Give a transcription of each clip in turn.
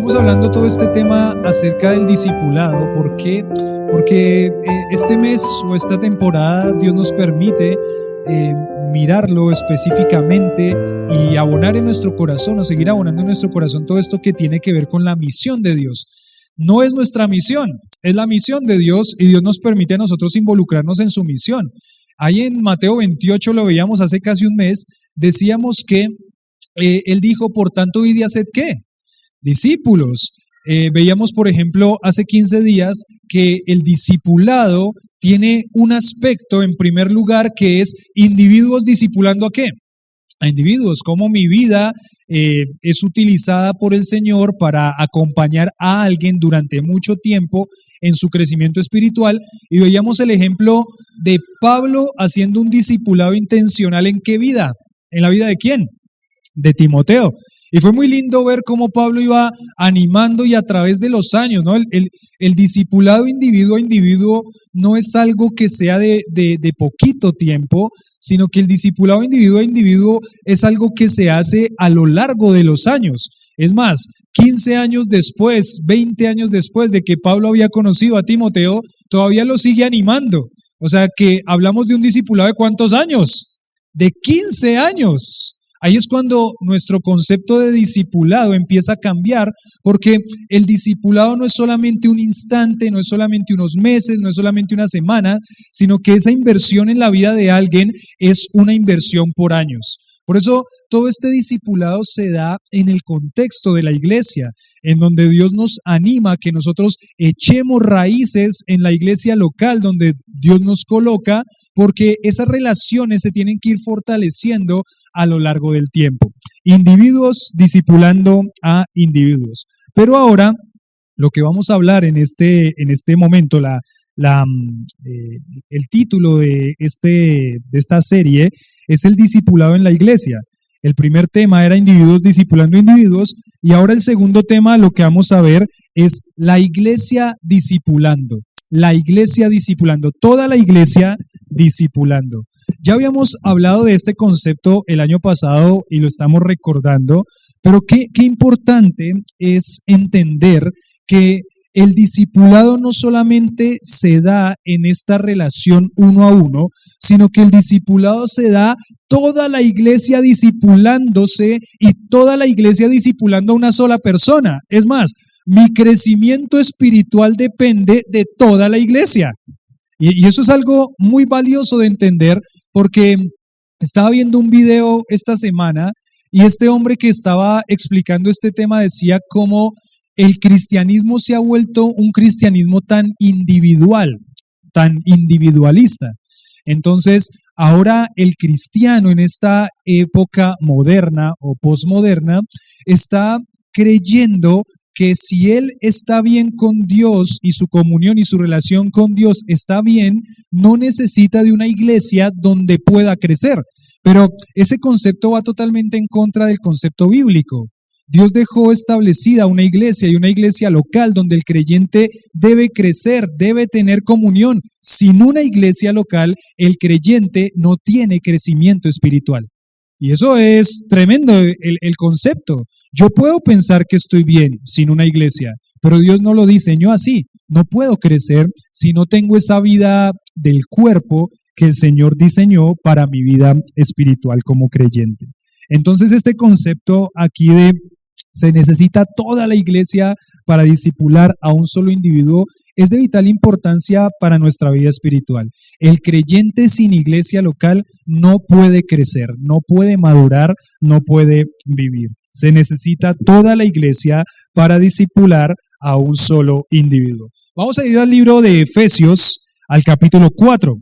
Estamos hablando todo este tema acerca del discipulado. ¿Por qué? Porque este mes o esta temporada Dios nos permite eh, mirarlo específicamente y abonar en nuestro corazón o seguir abonando en nuestro corazón todo esto que tiene que ver con la misión de Dios. No es nuestra misión, es la misión de Dios y Dios nos permite a nosotros involucrarnos en su misión. Ahí en Mateo 28 lo veíamos hace casi un mes, decíamos que Él dijo, por tanto, id y haced ¿qué? Discípulos. Veíamos, por ejemplo, hace 15 días que el discipulado tiene un aspecto, en primer lugar, que es individuos discipulando ¿a qué? A individuos, cómo mi vida es utilizada por el Señor para acompañar a alguien durante mucho tiempo en su crecimiento espiritual. Y veíamos el ejemplo de Pablo haciendo un discipulado intencional. ¿En qué vida? ¿En la vida de quién? De Timoteo. Y fue muy lindo ver cómo Pablo iba animando y a través de los años, ¿no? El discipulado individuo a individuo no es algo que sea de poquito tiempo, sino que el discipulado individuo a individuo es algo que se hace a lo largo de los años. Es más, 15 años después, 20 años después de que Pablo había conocido a Timoteo, todavía lo sigue animando. O sea que hablamos de un discipulado de ¿cuántos años? De 15 años. Ahí es cuando nuestro concepto de discipulado empieza a cambiar, porque el discipulado no es solamente un instante, no es solamente unos meses, no es solamente una semana, sino que esa inversión en la vida de alguien es una inversión por años. Por eso todo este discipulado se da en el contexto de la iglesia, en donde Dios nos anima a que nosotros echemos raíces en la iglesia local donde Dios nos coloca, porque esas relaciones se tienen que ir fortaleciendo a lo largo del tiempo. Individuos discipulando a individuos. Pero ahora, lo que vamos a hablar en este momento, el título de esta serie es el discipulado en la iglesia. El primer tema era individuos discipulando individuos y ahora el segundo tema, lo que vamos a ver es la iglesia discipulando. La iglesia discipulando, toda la iglesia discipulando. Ya habíamos hablado de este concepto el año pasado y lo estamos recordando, pero qué importante es entender que el discipulado no solamente se da en esta relación uno a uno, sino que el discipulado se da toda la iglesia discipulándose y toda la iglesia discipulando a una sola persona. Es más, mi crecimiento espiritual depende de toda la iglesia. Y eso es algo muy valioso de entender porque estaba viendo un video esta semana y este hombre que estaba explicando este tema decía cómo el cristianismo se ha vuelto un cristianismo tan individual, tan individualista. Entonces, ahora el cristiano en esta época moderna o posmoderna está creyendo que si él está bien con Dios y su comunión y su relación con Dios está bien, no necesita de una iglesia donde pueda crecer. Pero ese concepto va totalmente en contra del concepto bíblico. Dios dejó establecida una iglesia y una iglesia local donde el creyente debe crecer, debe tener comunión. Sin una iglesia local, el creyente no tiene crecimiento espiritual. Y eso es tremendo el concepto. Yo puedo pensar que estoy bien sin una iglesia, pero Dios no lo diseñó así. No puedo crecer si no tengo esa vida del cuerpo que el Señor diseñó para mi vida espiritual como creyente. Entonces este concepto aquí de se necesita toda la iglesia para discipular a un solo individuo es de vital importancia para nuestra vida espiritual. El creyente sin iglesia local no puede crecer, no puede madurar, no puede vivir. Se necesita toda la iglesia para discipular a un solo individuo. Vamos a ir al libro de Efesios, al capítulo 4.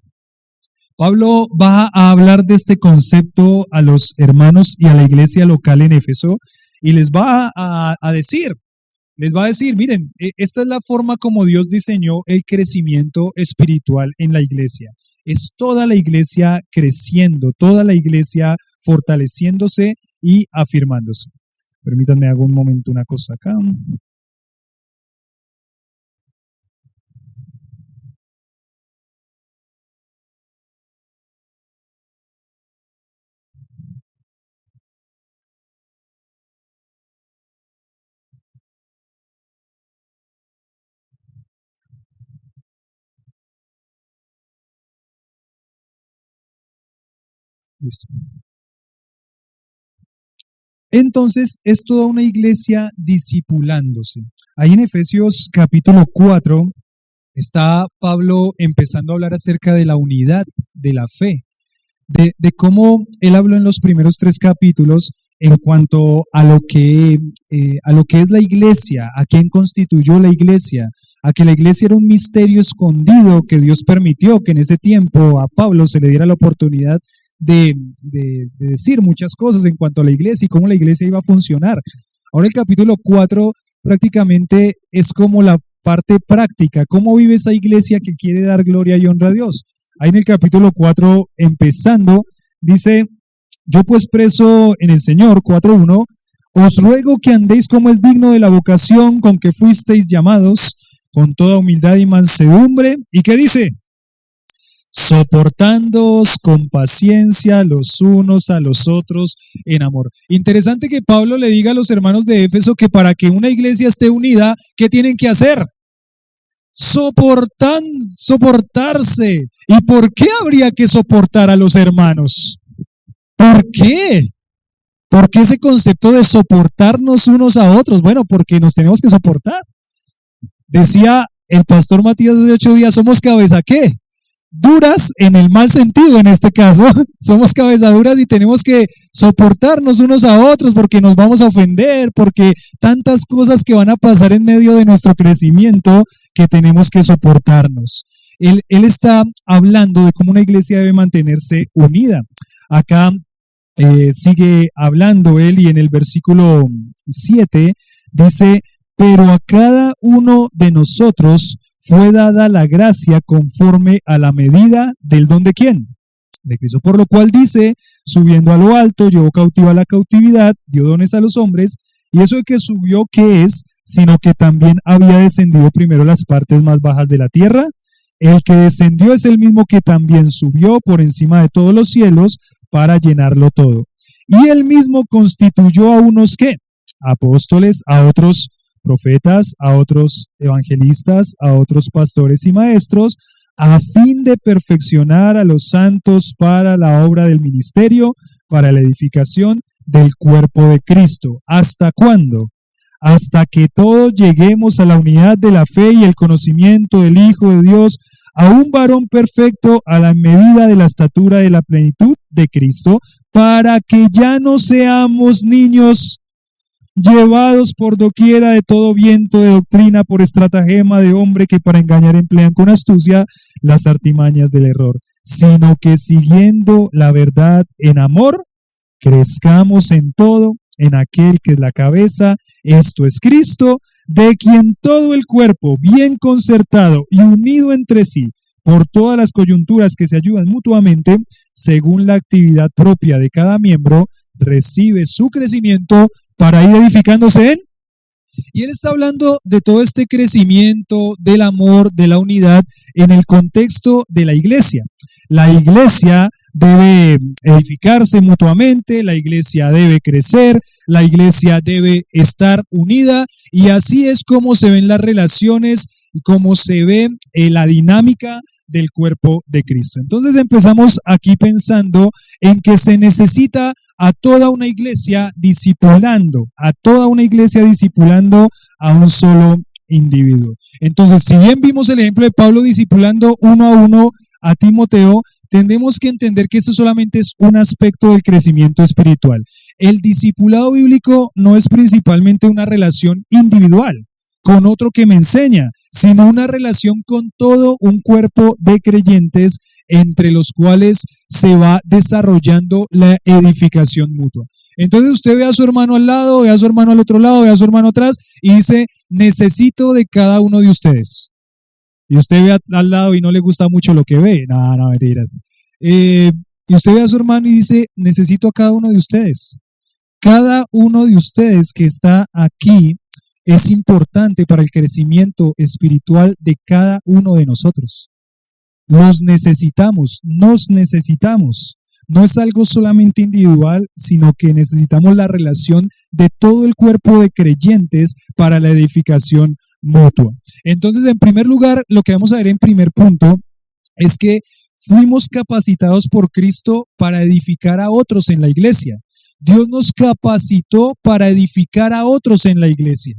Pablo va a hablar de este concepto a los hermanos y a la iglesia local en Éfeso y les va a decir, miren, esta es la forma como Dios diseñó el crecimiento espiritual en la iglesia. Es toda la iglesia creciendo, toda la iglesia fortaleciéndose y afirmándose. Permítanme hago un momento una cosa acá. Listo. Entonces es toda una iglesia discipulándose. Ahí en Efesios capítulo 4 está Pablo empezando a hablar acerca de la unidad de la fe, de cómo él habló en los primeros 3 capítulos en cuanto a lo que es la iglesia, a quién constituyó la iglesia, a que la iglesia era un misterio escondido que Dios permitió que en ese tiempo a Pablo se le diera la oportunidad de decir muchas cosas en cuanto a la iglesia y cómo la iglesia iba a funcionar. Ahora el capítulo 4 prácticamente es como la parte práctica, cómo vive esa iglesia que quiere dar gloria y honra a Dios. Ahí en el capítulo 4, empezando, dice: yo pues preso en el Señor, 4:1, os ruego que andéis como es digno de la vocación con que fuisteis llamados, con toda humildad y mansedumbre. ¿Y qué dice? Soportándoos con paciencia los unos a los otros en amor. Interesante que Pablo le diga a los hermanos de Éfeso que para que una iglesia esté unida, ¿qué tienen que hacer? Soportarse. ¿Y por qué habría que soportar a los hermanos? ¿Por qué? ¿Por qué ese concepto de soportarnos unos a otros? Bueno, porque nos tenemos que soportar. Decía el pastor Matías de 8 días, somos cabeza, ¿qué? Duras en el mal sentido en este caso, somos cabezaduras y tenemos que soportarnos unos a otros porque nos vamos a ofender, porque tantas cosas que van a pasar en medio de nuestro crecimiento que tenemos que soportarnos. Él está hablando de cómo una iglesia debe mantenerse unida. Acá sigue hablando él y en el versículo 7 dice: pero a cada uno de nosotros fue dada la gracia conforme a la medida del don de ¿quién? De Cristo. Por lo cual dice: subiendo a lo alto, llevó cautiva la cautividad, dio dones a los hombres. Y eso de que subió, ¿qué es? Sino que también había descendido primero las partes más bajas de la tierra. El que descendió es el mismo que también subió por encima de todos los cielos para llenarlo todo. Y él mismo constituyó a unos ¿qué? Apóstoles, a otros profetas, a otros evangelistas, a otros pastores y maestros, a fin de perfeccionar a los santos para la obra del ministerio, para la edificación del cuerpo de Cristo. ¿Hasta cuándo? Hasta que todos lleguemos a la unidad de la fe y el conocimiento del Hijo de Dios, a un varón perfecto a la medida de la estatura de la plenitud de Cristo, para que ya no seamos niños llevados por doquiera de todo viento de doctrina, por estratagema de hombre que para engañar emplean con astucia las artimañas del error, sino que siguiendo la verdad en amor, crezcamos en todo en aquel que es la cabeza, esto es Cristo, de quien todo el cuerpo, bien concertado y unido entre sí, por todas las coyunturas que se ayudan mutuamente, según la actividad propia de cada miembro, recibe su crecimiento para ir edificándose en. Y él está hablando de todo este crecimiento, del amor, de la unidad, en el contexto de la iglesia. La iglesia debe edificarse mutuamente, la iglesia debe crecer, la iglesia debe estar unida, y así es como se ven las relaciones y cómo se ve la dinámica del cuerpo de Cristo. Entonces empezamos aquí pensando en que se necesita a toda una iglesia discipulando, a un solo individuo. Entonces, si bien vimos el ejemplo de Pablo discipulando uno a uno a Timoteo, tenemos que entender que eso solamente es un aspecto del crecimiento espiritual. El discipulado bíblico no es principalmente una relación individual con otro que me enseña, sino una relación con todo un cuerpo de creyentes entre los cuales se va desarrollando la edificación mutua. Entonces usted ve a su hermano al lado, ve a su hermano al otro lado, ve a su hermano atrás y dice: necesito de cada uno de ustedes. Y usted ve al lado y no le gusta mucho lo que ve. No, mentiras. Y usted ve a su hermano y dice: necesito a cada uno de ustedes. Cada uno de ustedes que está aquí es importante para el crecimiento espiritual de cada uno de nosotros. Nos necesitamos. No es algo solamente individual, sino que necesitamos la relación de todo el cuerpo de creyentes para la edificación mutua. Entonces, en primer lugar, lo que vamos a ver en primer punto es que fuimos capacitados por Cristo para edificar a otros en la iglesia. Dios nos capacitó para edificar a otros en la iglesia.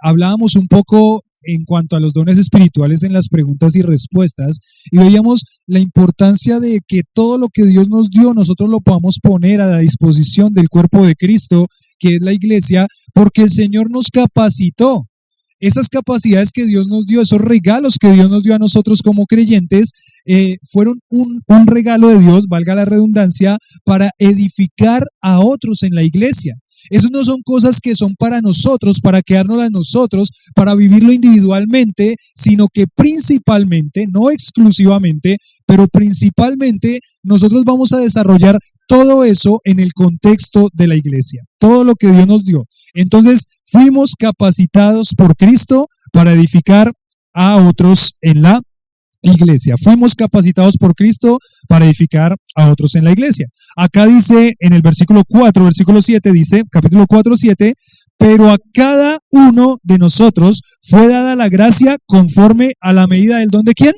Hablábamos un poco en cuanto a los dones espirituales en las preguntas y respuestas y veíamos la importancia de que todo lo que Dios nos dio nosotros lo podamos poner a la disposición del cuerpo de Cristo, que es la iglesia, porque el Señor nos capacitó. Esas capacidades que Dios nos dio, esos regalos que Dios nos dio a nosotros como creyentes, fueron un regalo de Dios, valga la redundancia, para edificar a otros en la iglesia. Esas no son cosas que son para nosotros, para quedárnoslas nosotros, para vivirlo individualmente, sino que principalmente, no exclusivamente, pero principalmente nosotros vamos a desarrollar todo eso en el contexto de la iglesia, todo lo que Dios nos dio. Entonces, fuimos capacitados por Cristo para edificar a otros en la iglesia. Fuimos capacitados por Cristo para edificar a otros en la iglesia. Acá dice en el versículo 4, versículo 7, dice, capítulo 4, 7, pero a cada uno de nosotros fue dada la gracia conforme a la medida del don de ¿quién?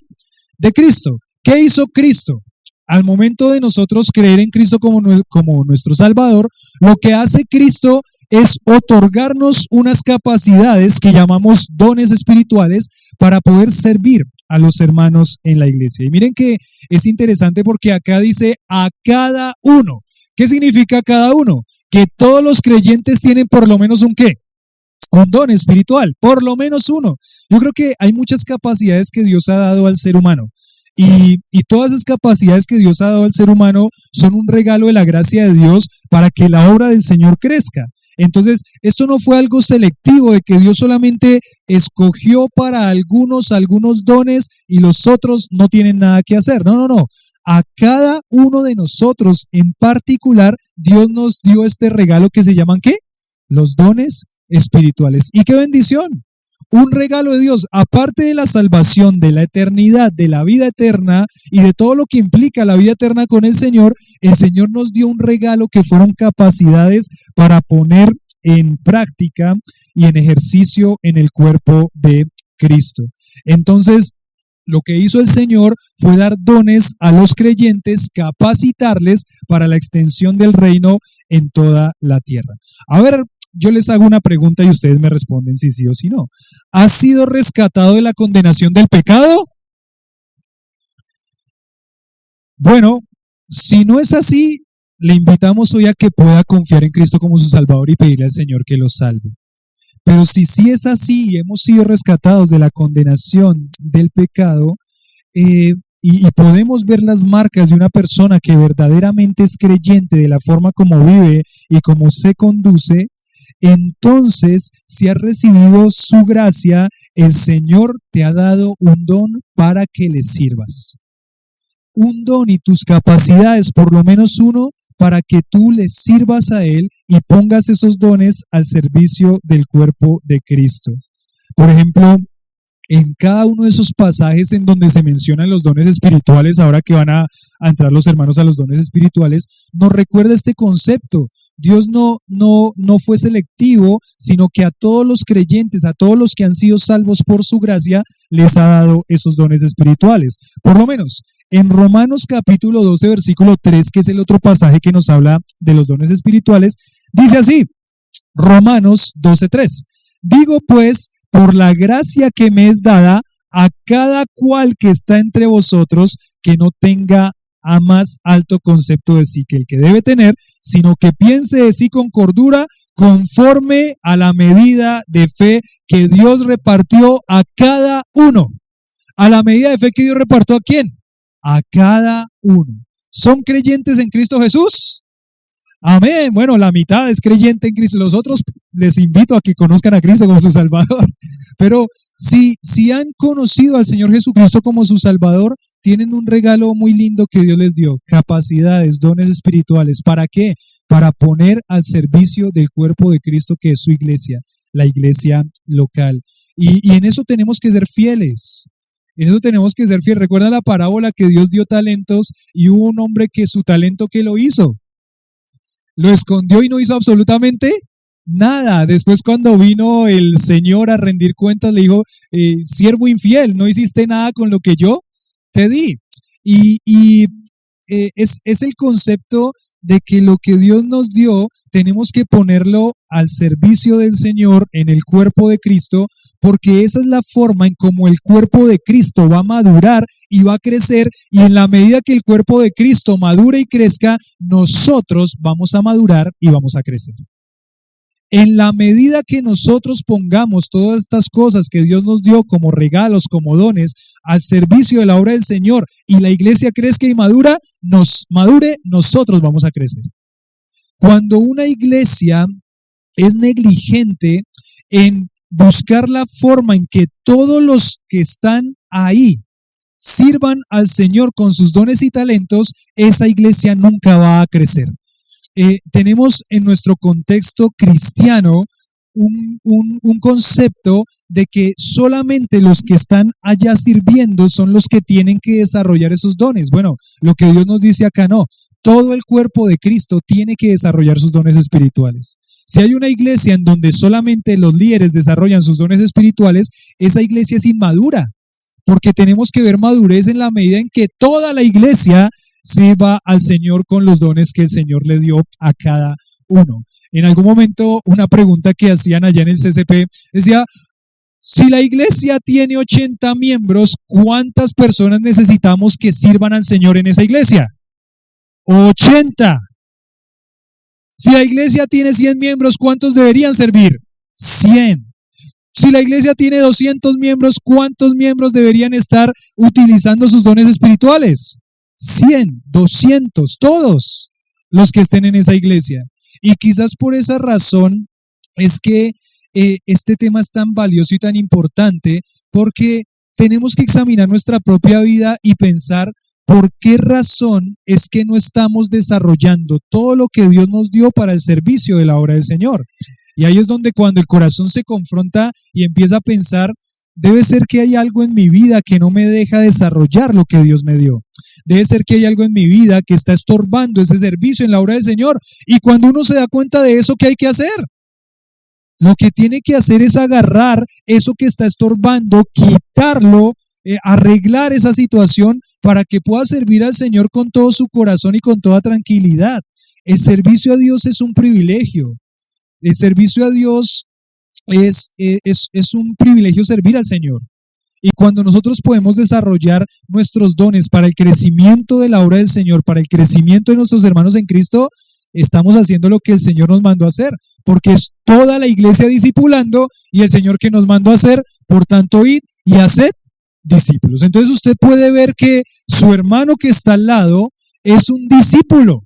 De Cristo. ¿Qué hizo Cristo? Al momento de nosotros creer en Cristo como nuestro Salvador, lo que hace Cristo es otorgarnos unas capacidades que llamamos dones espirituales para poder servir a los hermanos en la iglesia. Y miren que es interesante porque acá dice a cada uno. ¿Qué significa cada uno? Que todos los creyentes tienen por lo menos un ¿qué? Un don espiritual, por lo menos uno. Yo creo que hay muchas capacidades que Dios ha dado al ser humano. Y todas esas capacidades que Dios ha dado al ser humano son un regalo de la gracia de Dios para que la obra del Señor crezca. Entonces, esto no fue algo selectivo de que Dios solamente escogió para algunos dones y los otros no tienen nada que hacer. No. A cada uno de nosotros en particular, Dios nos dio este regalo que se llaman ¿qué? Los dones espirituales. ¡Y qué bendición! Un regalo de Dios, aparte de la salvación, de la eternidad, de la vida eterna y de todo lo que implica la vida eterna con el Señor nos dio un regalo que fueron capacidades para poner en práctica y en ejercicio en el cuerpo de Cristo. Entonces, lo que hizo el Señor fue dar dones a los creyentes, capacitarles para la extensión del reino en toda la tierra. A ver, yo les hago una pregunta y ustedes me responden si sí o si no. ¿Has sido rescatado de la condenación del pecado? Bueno, si no es así, le invitamos hoy a que pueda confiar en Cristo como su Salvador y pedirle al Señor que lo salve. Pero si sí es así y hemos sido rescatados de la condenación del pecado, y podemos ver las marcas de una persona que verdaderamente es creyente de la forma como vive y como se conduce, entonces, si has recibido su gracia, el Señor te ha dado un don para que le sirvas. Un don y tus capacidades, por lo menos uno, para que tú le sirvas a Él y pongas esos dones al servicio del cuerpo de Cristo. Por ejemplo, en cada uno de esos pasajes en donde se mencionan los dones espirituales, ahora que van a entrar los hermanos a los dones espirituales, nos recuerda este concepto. Dios no fue selectivo, sino que a todos los creyentes, a todos los que han sido salvos por su gracia, les ha dado esos dones espirituales. Por lo menos, en Romanos capítulo 12, versículo 3, que es el otro pasaje que nos habla de los dones espirituales, dice así, Romanos 12, 3. Digo pues, por la gracia que me es dada, a cada cual que está entre vosotros, que no tenga a más alto concepto de sí que el que debe tener, sino que piense de sí con cordura, conforme a la medida de fe que Dios repartió a cada uno. A la medida de fe que Dios repartió ¿a quién? A cada uno. ¿Son creyentes en Cristo Jesús? Amén. Bueno, la mitad es creyente en Cristo. Los otros les invito a que conozcan a Cristo como su Salvador. Pero si han conocido al Señor Jesucristo como su Salvador, tienen un regalo muy lindo que Dios les dio. Capacidades, dones espirituales. ¿Para qué? Para poner al servicio del cuerpo de Cristo, que es su iglesia, la iglesia local. Y en eso tenemos que ser fieles. En eso tenemos que ser fieles. ¿Recuerdan la parábola que Dios dio talentos y hubo un hombre que su talento, ¿qué lo hizo? Lo escondió y no hizo absolutamente nada. Después, cuando vino el Señor a rendir cuentas, le dijo, siervo infiel, no hiciste nada con lo que yo te di. Es el concepto de que lo que Dios nos dio tenemos que ponerlo al servicio del Señor en el cuerpo de Cristo, porque esa es la forma en cómo el cuerpo de Cristo va a madurar y va a crecer, y en la medida que el cuerpo de Cristo madure y crezca, nosotros vamos a madurar y vamos a crecer. En la medida que nosotros pongamos todas estas cosas que Dios nos dio como regalos, como dones, al servicio de la obra del Señor, y la iglesia crezca y madure, nosotros vamos a crecer. Cuando una iglesia es negligente en buscar la forma en que todos los que están ahí sirvan al Señor con sus dones y talentos, esa iglesia nunca va a crecer. Tenemos en nuestro contexto cristiano un concepto de que solamente los que están allá sirviendo son los que tienen que desarrollar esos dones. Bueno, lo que Dios nos dice acá no. Todo el cuerpo de Cristo tiene que desarrollar sus dones espirituales. Si hay una iglesia en donde solamente los líderes desarrollan sus dones espirituales, esa iglesia es inmadura, porque tenemos que ver madurez en la medida en que toda la iglesia sirva al Señor con los dones que el Señor le dio a cada uno. En algún momento, una pregunta que hacían allá en el CCP decía: si la iglesia tiene 80 miembros, ¿cuántas personas necesitamos que sirvan al Señor en esa iglesia? 80. Si la iglesia tiene 100 miembros, ¿cuántos deberían servir? 100. Si la iglesia tiene 200 miembros, ¿cuántos miembros deberían estar utilizando sus dones espirituales? 100, 200, todos los que estén en esa iglesia. Y quizás por esa razón es que este tema es tan valioso y tan importante, porque tenemos que examinar nuestra propia vida y pensar por qué razón es que no estamos desarrollando todo lo que Dios nos dio para el servicio de la obra del Señor. Y ahí es donde, cuando el corazón se confronta y empieza a pensar, debe ser que hay algo en mi vida que no me deja desarrollar lo que Dios me dio. Debe ser que hay algo en mi vida que está estorbando ese servicio en la obra del Señor. Y cuando uno se da cuenta de eso, ¿qué hay que hacer? Lo que tiene que hacer es agarrar eso que está estorbando, quitarlo, arreglar esa situación para que pueda servir al Señor con todo su corazón y con toda tranquilidad. El servicio a Dios es un privilegio. El servicio a Dios es un privilegio, servir al Señor. Y cuando nosotros podemos desarrollar nuestros dones para el crecimiento de la obra del Señor, para el crecimiento de nuestros hermanos en Cristo, estamos haciendo lo que el Señor nos mandó a hacer, porque es toda la iglesia discipulando, y el Señor que nos mandó a hacer, por tanto, id y haced discípulos. Entonces usted puede ver que su hermano que está al lado es un discípulo.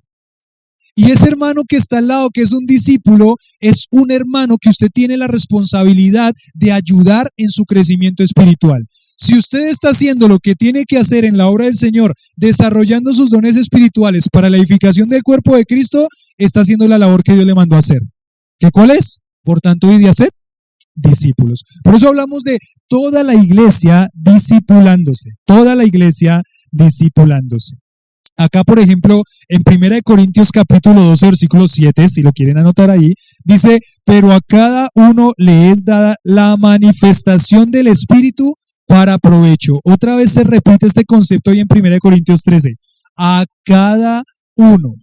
Y ese hermano que está al lado, que es un discípulo, es un hermano que usted tiene la responsabilidad de ayudar en su crecimiento espiritual. Si usted está haciendo lo que tiene que hacer en la obra del Señor, desarrollando sus dones espirituales para la edificación del cuerpo de Cristo, está haciendo la labor que Dios le mandó a hacer. ¿Qué cuál es? Por tanto, id y haced discípulos. Por eso hablamos de toda la iglesia discipulándose. Toda la iglesia discipulándose. Acá, por ejemplo, en 1 Corintios capítulo 12, versículo 7, si lo quieren anotar ahí, dice: pero a cada uno le es dada la manifestación del Espíritu para provecho. Otra vez se repite este concepto ahí en 1 Corintios 13. A cada uno.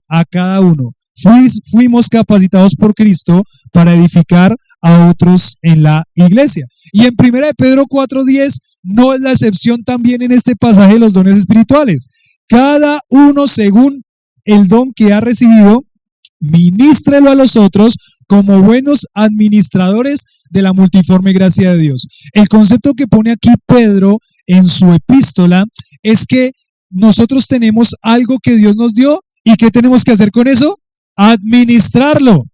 Fuimos capacitados por Cristo para edificar a otros en la iglesia. Y en 1 Pedro 4:10 no es la excepción también en este pasaje de los dones espirituales. Cada uno según el don que ha recibido, ministrelo a los otros como buenos administradores de la multiforme gracia de Dios. El concepto que pone aquí Pedro en su epístola es que nosotros tenemos algo que Dios nos dio, y ¿qué tenemos que hacer con eso? Administrarlo.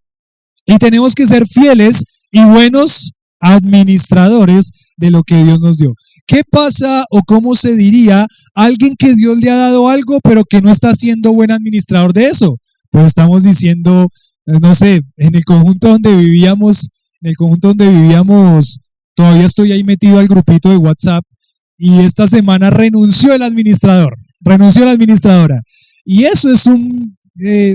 Y tenemos que ser fieles y buenos administradores de lo que Dios nos dio. ¿Qué pasa, o cómo se diría alguien que Dios le ha dado algo pero que no está siendo buen administrador de eso? Pues estamos diciendo, no sé, en el conjunto donde vivíamos, todavía estoy ahí metido al grupito de WhatsApp, y esta semana renunció la administradora. Y eso es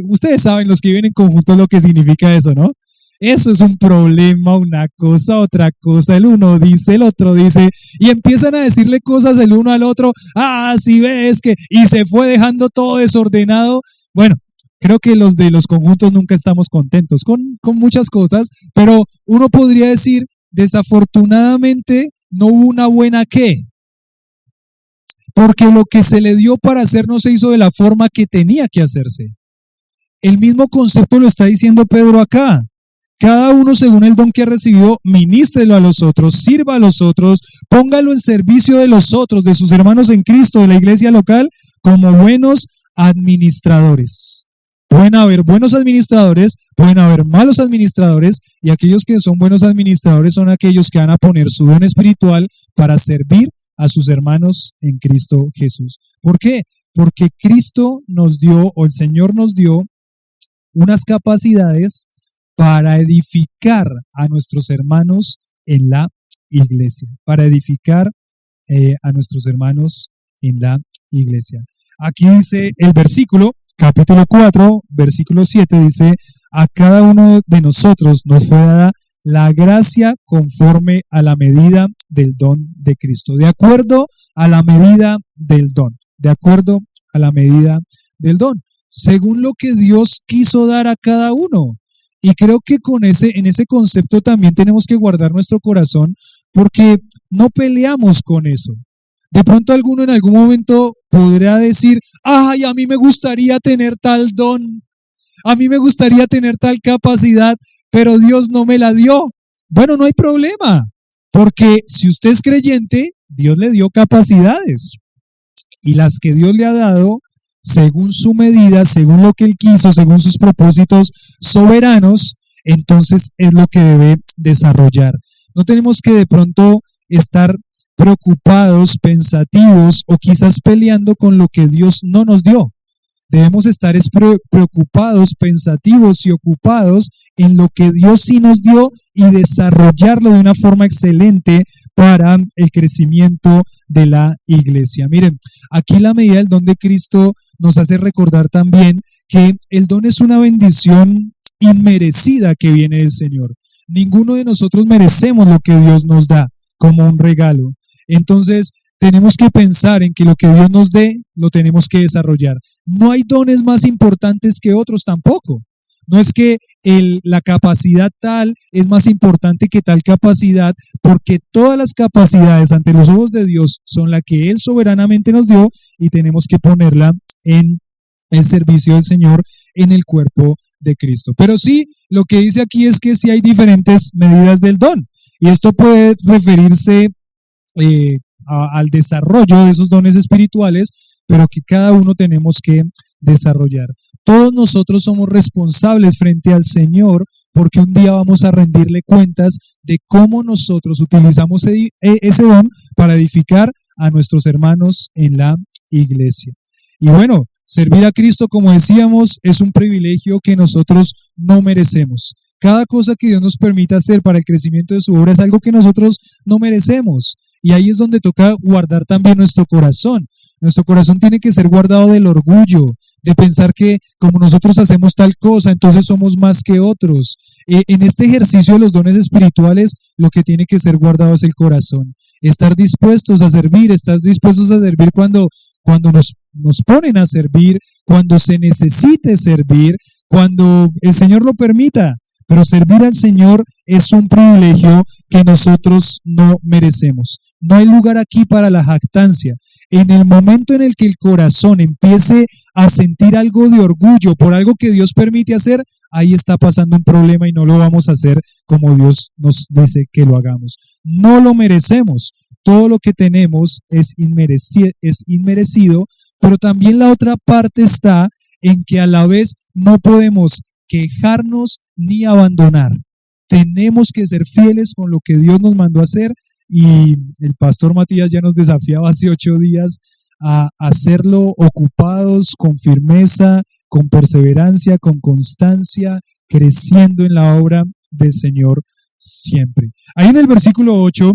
ustedes saben, los que viven en conjunto, lo que significa eso, ¿no? Eso es un problema, una cosa, otra cosa. El uno dice, el otro dice, y empiezan a decirle cosas el uno al otro. Ah, si ves que, y se fue dejando todo desordenado. Bueno, creo que los de los conjuntos nunca estamos contentos con muchas cosas, pero uno podría decir, desafortunadamente, no hubo una buena qué, porque lo que se le dio para hacer no se hizo de la forma que tenía que hacerse. El mismo concepto lo está diciendo Pedro acá. Cada uno según el don que ha recibido, ministrelo a los otros, sirva a los otros, póngalo en servicio de los otros, de sus hermanos en Cristo, de la iglesia local, como buenos administradores. Pueden haber buenos administradores, pueden haber malos administradores, y aquellos que son buenos administradores son aquellos que van a poner su don espiritual para servir a sus hermanos en Cristo Jesús. ¿Por qué? Porque Cristo nos dio, o el Señor nos dio, unas capacidades para edificar a nuestros hermanos en la iglesia, para edificar a nuestros hermanos en la iglesia. Aquí dice el versículo, capítulo 4, versículo 7, dice, a cada uno de nosotros nos fue dada la gracia conforme a la medida del don de Cristo, de acuerdo a la medida del don, de acuerdo a la medida del don, según lo que Dios quiso dar a cada uno. Y creo que en ese concepto también tenemos que guardar nuestro corazón, porque no peleamos con eso. De pronto alguno en algún momento podrá decir, ay, a mí me gustaría tener tal don, a mí me gustaría tener tal capacidad, pero Dios no me la dio. Bueno, no hay problema, porque si usted es creyente, Dios le dio capacidades, y las que Dios le ha dado, según su medida, según lo que Él quiso, según sus propósitos soberanos, entonces es lo que debe desarrollar. No tenemos que de pronto estar preocupados, pensativos o quizás peleando con lo que Dios no nos dio. Debemos estar preocupados, pensativos y ocupados en lo que Dios sí nos dio y desarrollarlo de una forma excelente para el crecimiento de la iglesia. Miren, aquí la medida del don de Cristo nos hace recordar también que el don es una bendición inmerecida que viene del Señor. Ninguno de nosotros merecemos lo que Dios nos da como un regalo. Entonces, tenemos que pensar en que lo que Dios nos dé, lo tenemos que desarrollar. No hay dones más importantes que otros tampoco. No es que la capacidad tal es más importante que tal capacidad, porque todas las capacidades ante los ojos de Dios son la que Él soberanamente nos dio y tenemos que ponerla en el servicio del Señor en el cuerpo de Cristo. Pero sí, lo que dice aquí es que sí hay diferentes medidas del don, y esto puede referirse al desarrollo de esos dones espirituales, pero que cada uno tenemos que desarrollar. Todos nosotros somos responsables frente al Señor, porque un día vamos a rendirle cuentas de cómo nosotros utilizamos ese don para edificar a nuestros hermanos en la iglesia. Y bueno, servir a Cristo, como decíamos, es un privilegio que nosotros no merecemos. Cada cosa que Dios nos permita hacer para el crecimiento de su obra es algo que nosotros no merecemos. Y ahí es donde toca guardar también nuestro corazón. Nuestro corazón tiene que ser guardado del orgullo, de pensar que como nosotros hacemos tal cosa, entonces somos más que otros. En este ejercicio de los dones espirituales, lo que tiene que ser guardado es el corazón. Estar dispuestos a servir, cuando nos ponen a servir, cuando se necesite servir, cuando el Señor lo permita. Pero servir al Señor es un privilegio que nosotros no merecemos. No hay lugar aquí para la jactancia. En el momento en el que el corazón empiece a sentir algo de orgullo por algo que Dios permite hacer, ahí está pasando un problema y no lo vamos a hacer como Dios nos dice que lo hagamos. No lo merecemos. Todo lo que tenemos es inmerecido, pero también la otra parte está en que a la vez no podemos quejarnos ni abandonar. Tenemos que ser fieles con lo que Dios nos mandó a hacer, y el pastor Matías ya nos desafiaba hace 8 días a hacerlo ocupados, con firmeza, con perseverancia, con constancia, creciendo en la obra del Señor siempre. Ahí en el versículo 8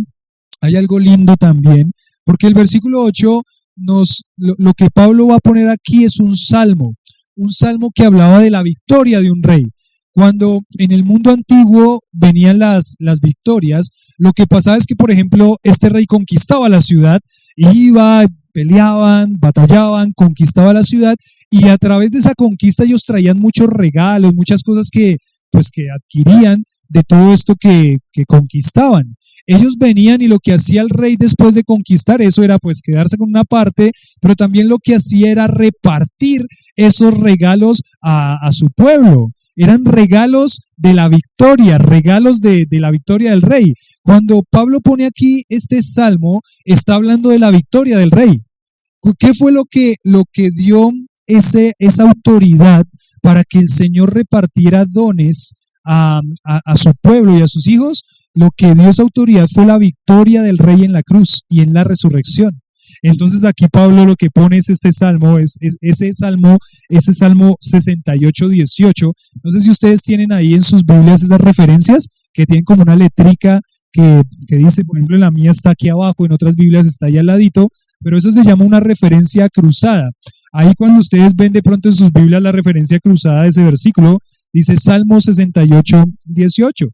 hay algo lindo también, porque el versículo 8 lo que Pablo va a poner aquí es un salmo que hablaba de la victoria de un rey. Cuando en el mundo antiguo venían las victorias, lo que pasaba es que, por ejemplo, este rey conquistaba la ciudad, iba, peleaban, batallaban, conquistaba la ciudad, y a través de esa conquista ellos traían muchos regalos, muchas cosas que adquirían de todo esto que conquistaban. Ellos venían y lo que hacía el rey después de conquistar eso era pues quedarse con una parte, pero también lo que hacía era repartir esos regalos a su pueblo. Eran regalos de la victoria, regalos de la victoria del rey. Cuando Pablo pone aquí este salmo, está hablando de la victoria del rey. ¿Qué fue lo que dio esa autoridad para que el Señor repartiera dones a su pueblo y a sus hijos? Lo que dio esa autoridad fue la victoria del rey en la cruz y en la resurrección. Entonces aquí Pablo lo que pone es este salmo, ese salmo 68:18. No sé si ustedes tienen ahí en sus Biblias esas referencias que tienen como una letrica que dice, por ejemplo, en la mía está aquí abajo, en otras Biblias está ahí al ladito, pero eso se llama una referencia cruzada. Ahí cuando ustedes ven de pronto en sus Biblias la referencia cruzada de ese versículo, dice Salmo 68:18.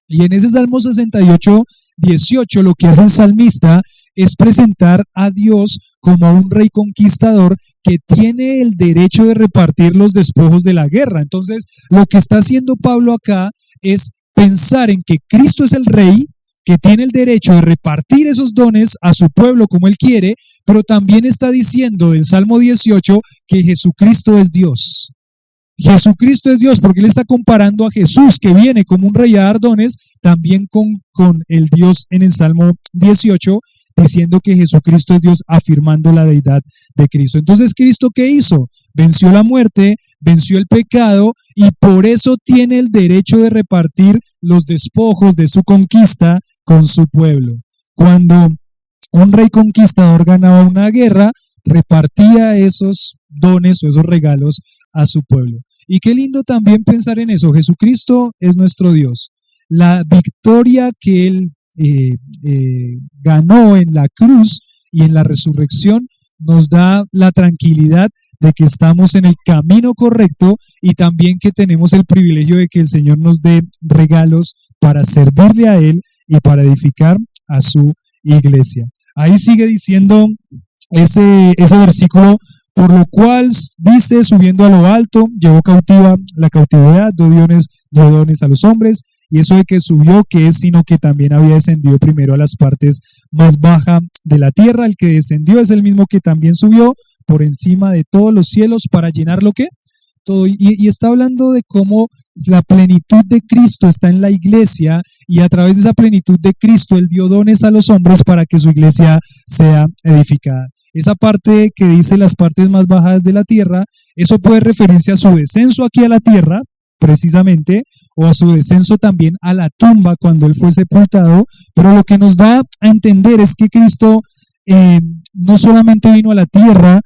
Y en ese Salmo 68:18 lo que hace el salmista es presentar a Dios como un rey conquistador que tiene el derecho de repartir los despojos de la guerra. Entonces, lo que está haciendo Pablo acá es pensar en que Cristo es el rey, que tiene el derecho de repartir esos dones a su pueblo como él quiere, pero también está diciendo del Salmo 18 que Jesucristo es Dios. Jesucristo es Dios, porque él está comparando a Jesús, que viene como un rey a dar dones, también con el Dios en el Salmo 18, diciendo que Jesucristo es Dios, afirmando la deidad de Cristo. Entonces, ¿Cristo qué hizo? Venció la muerte, venció el pecado, y por eso tiene el derecho de repartir los despojos de su conquista con su pueblo. Cuando un rey conquistador ganaba una guerra, repartía esos dones o esos regalos a su pueblo. Y qué lindo también pensar en eso. Jesucristo es nuestro Dios. La victoria que Él ganó en la cruz y en la resurrección nos da la tranquilidad de que estamos en el camino correcto y también que tenemos el privilegio de que el Señor nos dé regalos para servirle a Él y para edificar a su iglesia. Ahí sigue diciendo ese versículo, por lo cual dice, subiendo a lo alto, llevó cautiva la cautividad, dio dones a los hombres, y eso de que subió, que es sino que también había descendido primero a las partes más bajas de la tierra. El que descendió es el mismo que también subió por encima de todos los cielos para llenar lo que todo, y está hablando de cómo la plenitud de Cristo está en la iglesia, y a través de esa plenitud de Cristo Él dio dones a los hombres para que su iglesia sea edificada. Esa parte que dice las partes más bajas de la tierra, eso puede referirse a su descenso aquí a la tierra, precisamente, o a su descenso también a la tumba cuando Él fue sepultado, pero lo que nos da a entender es que Cristo no solamente vino a la tierra,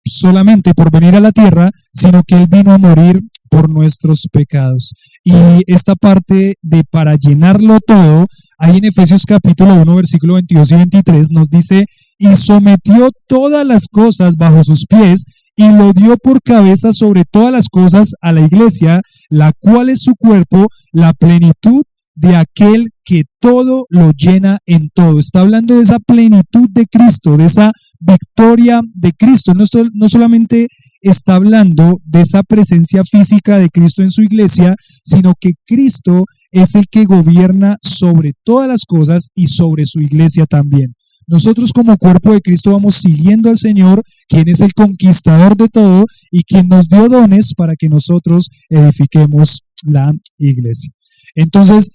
solamente por venir a la tierra, sino que Él vino a morir por nuestros pecados. Y esta parte de para llenarlo todo, ahí en Efesios capítulo 1, versículo 22 y 23, nos dice, y sometió todas las cosas bajo sus pies, y lo dio por cabeza sobre todas las cosas a la iglesia, la cual es su cuerpo, la plenitud de aquel que todo lo llena en todo. Está hablando de esa plenitud de Cristo, de esa victoria de Cristo. No solamente está hablando de esa presencia física de Cristo en su iglesia, sino que Cristo es el que gobierna sobre todas las cosas y sobre su iglesia también. Nosotros como cuerpo de Cristo vamos siguiendo al Señor, quien es el conquistador de todo y quien nos dio dones para que nosotros edifiquemos la iglesia. Entonces,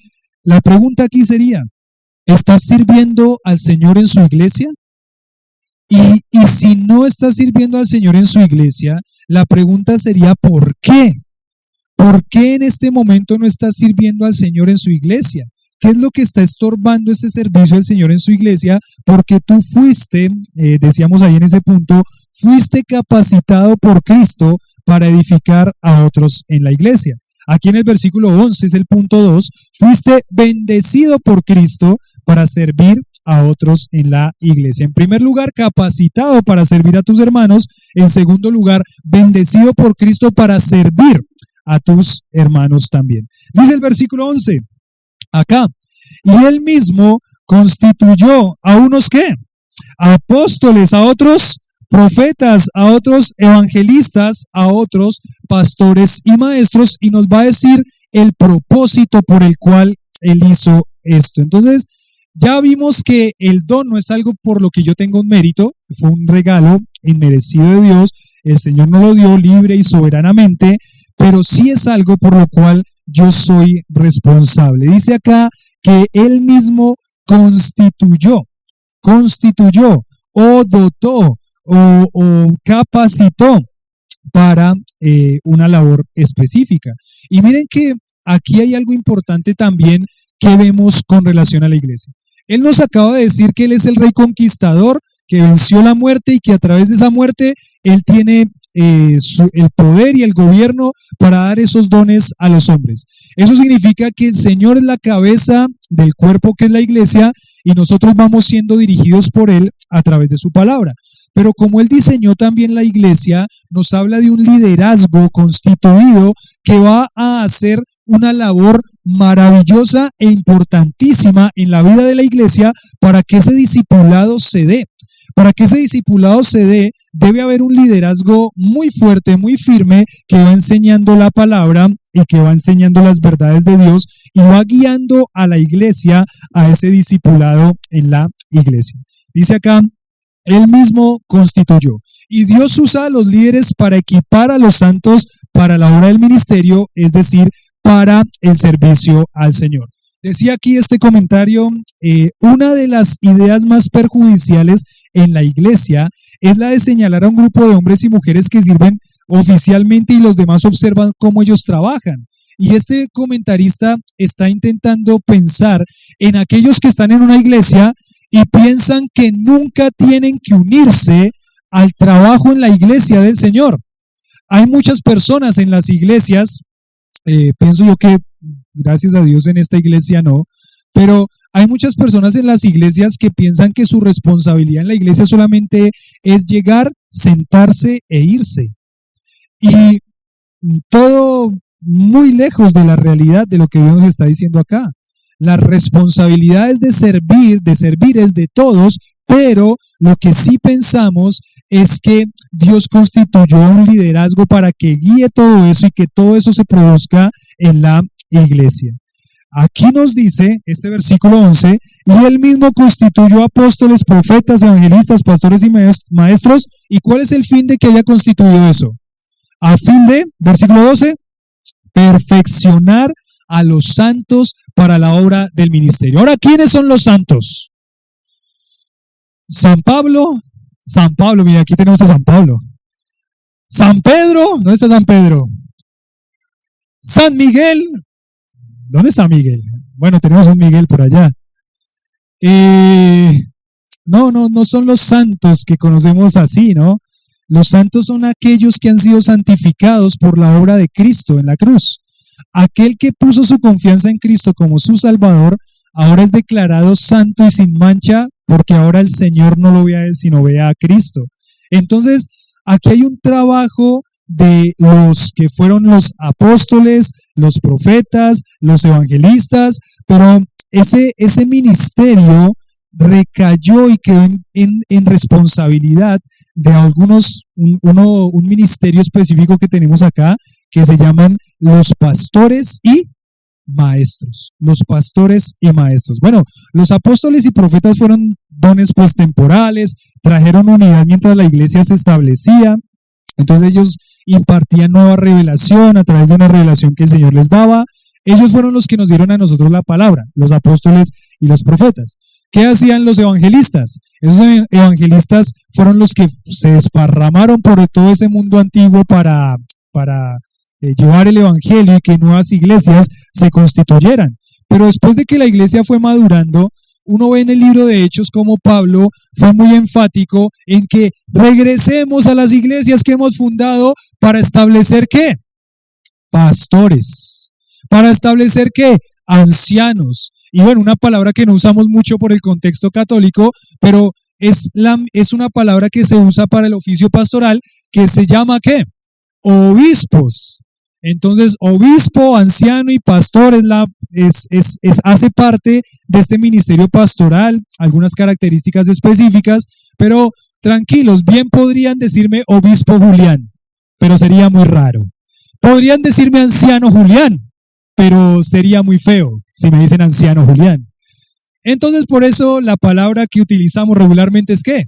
la pregunta aquí sería, ¿estás sirviendo al Señor en su iglesia? Y si no estás sirviendo al Señor en su iglesia, la pregunta sería, ¿por qué? ¿Por qué en este momento no estás sirviendo al Señor en su iglesia? ¿Qué es lo que está estorbando ese servicio al Señor en su iglesia? Porque tú fuiste, decíamos ahí en ese punto, fuiste capacitado por Cristo para edificar a otros en la iglesia. Aquí en el versículo 11 es el punto 2, fuiste bendecido por Cristo para servir a otros en la iglesia. En primer lugar, capacitado para servir a tus hermanos. En segundo lugar, bendecido por Cristo para servir a tus hermanos también. Dice el versículo 11, acá, y él mismo constituyó a unos ¿qué? Apóstoles, a otros profetas, a otros evangelistas, a otros pastores y maestros, y nos va a decir el propósito por el cual él hizo esto. Entonces, ya vimos que el don no es algo por lo que yo tengo un mérito, fue un regalo inmerecido de Dios, el Señor nos lo dio libre y soberanamente, pero sí es algo por lo cual yo soy responsable. Dice acá que él mismo constituyó o dotó o capacitó para una labor específica. Y miren que aquí hay algo importante también que vemos con relación a la iglesia. Él nos acaba de decir que Él es el rey conquistador, que venció la muerte y que a través de esa muerte Él tiene el poder y el gobierno para dar esos dones a los hombres. Eso significa que el Señor es la cabeza del cuerpo que es la iglesia y nosotros vamos siendo dirigidos por Él a través de su palabra. Pero como Él diseñó también la iglesia, nos habla de un liderazgo constituido que va a hacer una labor maravillosa e importantísima en la vida de la iglesia para que ese discipulado se dé. Para que ese discipulado se dé, debe haber un liderazgo muy fuerte, muy firme, que va enseñando la palabra y que va enseñando las verdades de Dios y va guiando a la iglesia a ese discipulado en la iglesia. Dice acá, Él mismo constituyó. Y Dios usa a los líderes para equipar a los santos para la obra del ministerio, es decir, para el servicio al Señor. Decía aquí este comentario, una de las ideas más perjudiciales en la iglesia es la de señalar a un grupo de hombres y mujeres que sirven oficialmente y los demás observan cómo ellos trabajan. Y este comentarista está intentando pensar en aquellos que están en una iglesia y piensan que nunca tienen que unirse al trabajo en la iglesia del Señor. Hay muchas personas en las iglesias, pienso yo que gracias a Dios en esta iglesia no, pero hay muchas personas en las iglesias que piensan que su responsabilidad en la iglesia solamente es llegar, sentarse e irse. Y todo muy lejos de la realidad de lo que Dios nos está diciendo acá. Las responsabilidades de servir es de todos, pero lo que sí pensamos es que Dios constituyó un liderazgo para que guíe todo eso y que todo eso se produzca en la iglesia. Aquí nos dice este versículo 11, y Él mismo constituyó apóstoles, profetas, evangelistas, pastores y maestros. ¿Y cuál es el fin de que haya constituido eso? A fin de, versículo 12, perfeccionar a los santos para la obra del ministerio. Ahora, ¿quiénes son los santos? San Pablo, mira, aquí tenemos a San Pablo. San Pedro, ¿dónde está San Pedro? San Miguel, ¿dónde está Miguel? Bueno, tenemos un Miguel por allá. No son los santos que conocemos así, ¿no? Los santos son aquellos que han sido santificados por la obra de Cristo en la cruz. Aquel que puso su confianza en Cristo como su Salvador, ahora es declarado santo y sin mancha, porque ahora el Señor no lo ve a él, sino ve a Cristo. Entonces, aquí hay un trabajo de los que fueron los apóstoles, los profetas, los evangelistas, pero ese ministerio recayó y quedó en responsabilidad de algunos, un ministerio específico que tenemos acá, que se llaman los pastores y maestros. Los pastores y maestros. Bueno, los apóstoles y profetas fueron dones pues temporales, trajeron unidad mientras la iglesia se establecía. Entonces ellos impartían nueva revelación a través de una revelación que el Señor les daba. Ellos fueron los que nos dieron a nosotros la palabra, los apóstoles y los profetas. ¿Qué hacían los evangelistas? Esos evangelistas fueron los que se desparramaron por todo ese mundo antiguo para llevar el evangelio y que nuevas iglesias se constituyeran. Pero después de que la iglesia fue madurando, uno ve en el libro de Hechos como Pablo fue muy enfático en que regresemos a las iglesias que hemos fundado para establecer ¿qué? Pastores. Para establecer ¿qué? Ancianos. Y bueno, una palabra que no usamos mucho por el contexto católico, pero es una palabra que se usa para el oficio pastoral que se llama ¿qué? Obispos. Entonces, obispo, anciano y pastor hace parte de este ministerio pastoral, algunas características específicas, pero tranquilos, bien podrían decirme obispo Julián, pero sería muy raro. Podrían decirme anciano Julián, pero sería muy feo si me dicen anciano Julián. Entonces, por eso la palabra que utilizamos regularmente es ¿qué?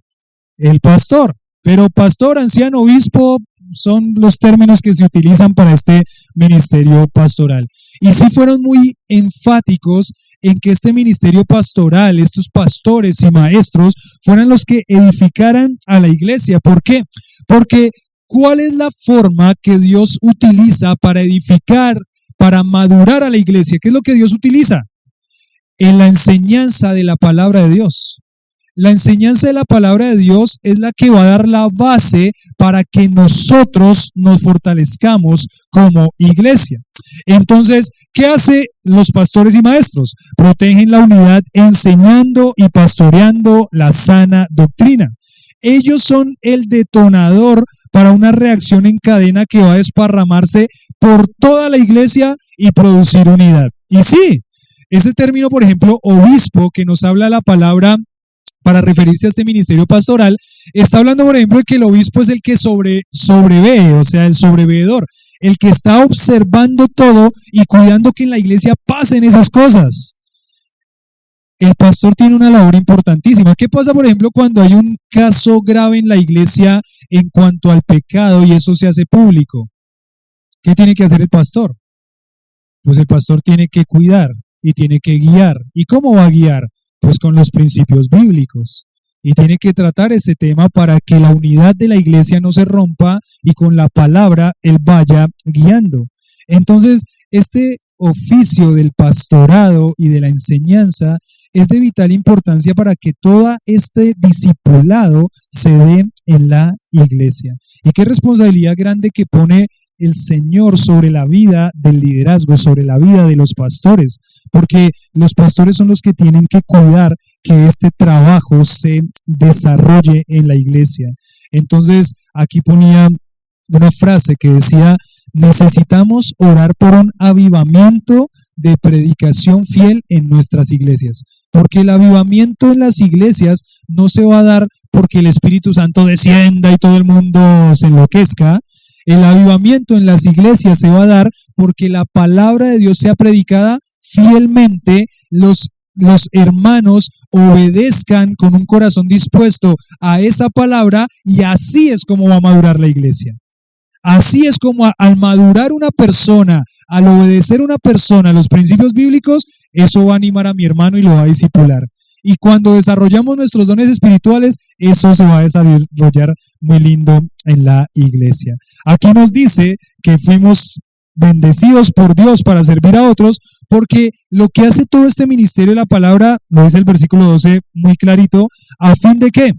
El pastor. Pero pastor, anciano, obispo son los términos que se utilizan para este ministerio pastoral. Y sí fueron muy enfáticos en que este ministerio pastoral, estos pastores y maestros, fueran los que edificaran a la iglesia. ¿Por qué? Porque ¿cuál es la forma que Dios utiliza para edificar, para madurar a la iglesia? ¿Qué es lo que Dios utiliza? En la enseñanza de la palabra de Dios. La enseñanza de la palabra de Dios es la que va a dar la base para que nosotros nos fortalezcamos como iglesia. Entonces, ¿qué hacen los pastores y maestros? Protegen la unidad enseñando y pastoreando la sana doctrina. Ellos son el detonador para una reacción en cadena que va a desparramarse por toda la iglesia y producir unidad. Y sí, ese término, por ejemplo, obispo, que nos habla la palabra para referirse a este ministerio pastoral, está hablando, por ejemplo, de que el obispo es el que sobrevee, o sea, el sobreveedor, el que está observando todo y cuidando que en la iglesia pasen esas cosas. El pastor tiene una labor importantísima. ¿Qué pasa, por ejemplo, cuando hay un caso grave en la iglesia en cuanto al pecado y eso se hace público? ¿Qué tiene que hacer el pastor? Pues el pastor tiene que cuidar y tiene que guiar. ¿Y cómo va a guiar? Pues con los principios bíblicos. Y tiene que tratar ese tema para que la unidad de la iglesia no se rompa y con la palabra él vaya guiando. Entonces, este oficio del pastorado y de la enseñanza es de vital importancia para que todo este discipulado se dé en la iglesia. Y qué responsabilidad grande que pone el Señor sobre la vida del liderazgo, sobre la vida de los pastores, porque los pastores son los que tienen que cuidar que este trabajo se desarrolle en la iglesia. Entonces, aquí ponía una frase que decía: necesitamos orar por un avivamiento de predicación fiel en nuestras iglesias, porque el avivamiento en las iglesias no se va a dar porque el Espíritu Santo descienda y todo el mundo se enloquezca. El avivamiento en las iglesias se va a dar porque la palabra de Dios sea predicada fielmente, los hermanos obedezcan con un corazón dispuesto a esa palabra, y así es como va a madurar la iglesia. Así es como al madurar una persona, al obedecer una persona a los principios bíblicos, eso va a animar a mi hermano y lo va a discipular. Y cuando desarrollamos nuestros dones espirituales, eso se va a desarrollar muy lindo en la iglesia. Aquí nos dice que fuimos bendecidos por Dios para servir a otros, porque lo que hace todo este ministerio de la palabra, lo dice el versículo 12 muy clarito, ¿a fin de qué?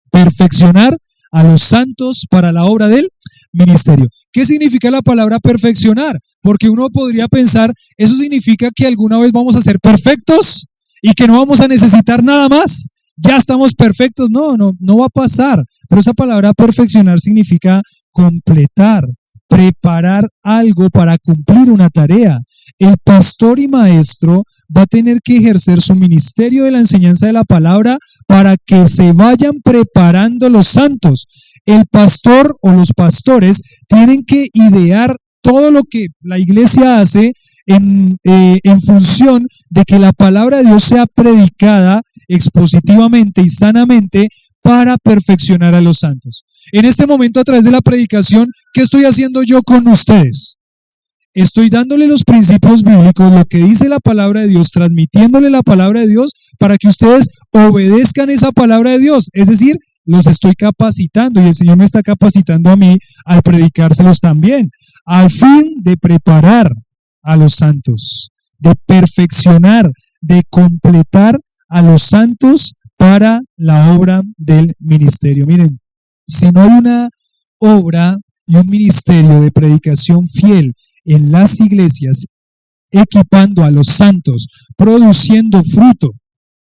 Perfeccionar a los santos para la obra del ministerio. ¿Qué significa la palabra perfeccionar? Porque uno podría pensar, ¿eso significa que alguna vez vamos a ser perfectos y que no vamos a necesitar nada más? Ya estamos perfectos. No va a pasar. Pero esa palabra perfeccionar significa completar, preparar algo para cumplir una tarea. El pastor y maestro va a tener que ejercer su ministerio de la enseñanza de la palabra para que se vayan preparando los santos. El pastor o los pastores tienen que idear todo lo que la iglesia hace en función de que la palabra de Dios sea predicada expositivamente y sanamente para perfeccionar a los santos. En este momento, a través de la predicación, ¿qué estoy haciendo yo con ustedes? Estoy dándole los principios bíblicos, lo que dice la palabra de Dios, transmitiéndole la palabra de Dios para que ustedes obedezcan esa palabra de Dios. Es decir, los estoy capacitando y el Señor me está capacitando a mí al predicárselos también, al fin de preparar a los santos, de perfeccionar, de completar a los santos para la obra del ministerio. Miren, si no hay una obra y un ministerio de predicación fiel en las iglesias, equipando a los santos, produciendo fruto,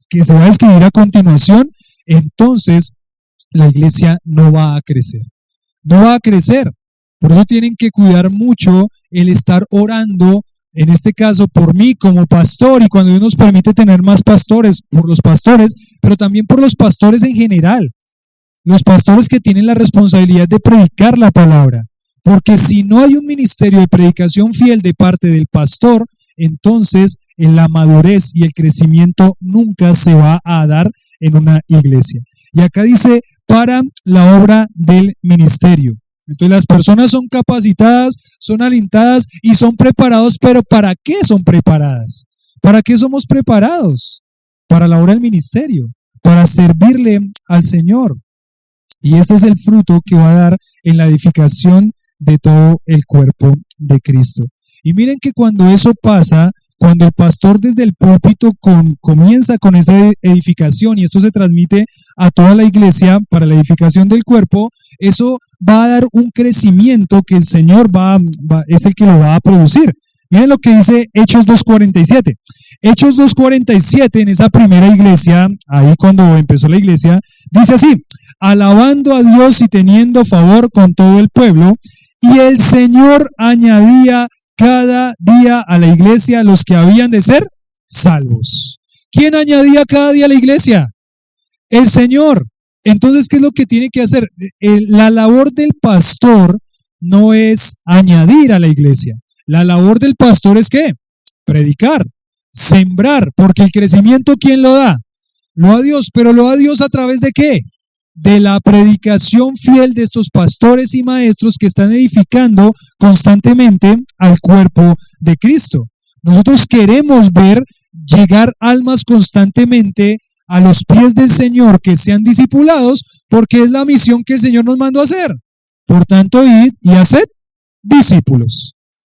que se va a describir a continuación, entonces la iglesia no va a crecer. No va a crecer. Por eso tienen que cuidar mucho el estar orando, en este caso por mí como pastor, y cuando Dios nos permite tener más pastores, por los pastores, pero también por los pastores en general, los pastores que tienen la responsabilidad de predicar la palabra. Porque si no hay un ministerio de predicación fiel de parte del pastor, entonces en la madurez y el crecimiento nunca se va a dar en una iglesia. Y acá dice, para la obra del ministerio. Entonces las personas son capacitadas, son alentadas y son preparados, pero ¿para qué son preparadas? ¿Para qué somos preparados? Para la obra del ministerio, para servirle al Señor. Y ese es el fruto que va a dar en la edificación de todo el cuerpo de Cristo. Y miren que cuando eso pasa, cuando el pastor desde el púlpito comienza con esa edificación y esto se transmite a toda la iglesia para la edificación del cuerpo, eso va a dar un crecimiento que el Señor es el que lo va a producir. Miren lo que dice Hechos 2:47. Hechos 2:47, en esa primera iglesia, ahí cuando empezó la iglesia, dice así: alabando a Dios y teniendo favor con todo el pueblo, y el Señor añadía cada día a la iglesia los que habían de ser salvos. ¿Quién añadía cada día a la iglesia? El Señor. Entonces, ¿qué es lo que tiene que hacer? La labor del pastor no es añadir a la iglesia. La labor del pastor es ¿qué? Predicar, sembrar, porque el crecimiento ¿quién lo da? Lo da Dios, pero lo da Dios a través de ¿qué? De la predicación fiel de estos pastores y maestros que están edificando constantemente al cuerpo de Cristo. Nosotros queremos ver llegar almas constantemente a los pies del Señor, que sean discipulados, porque es la misión que el Señor nos mandó a hacer. Por tanto, id y haced discípulos.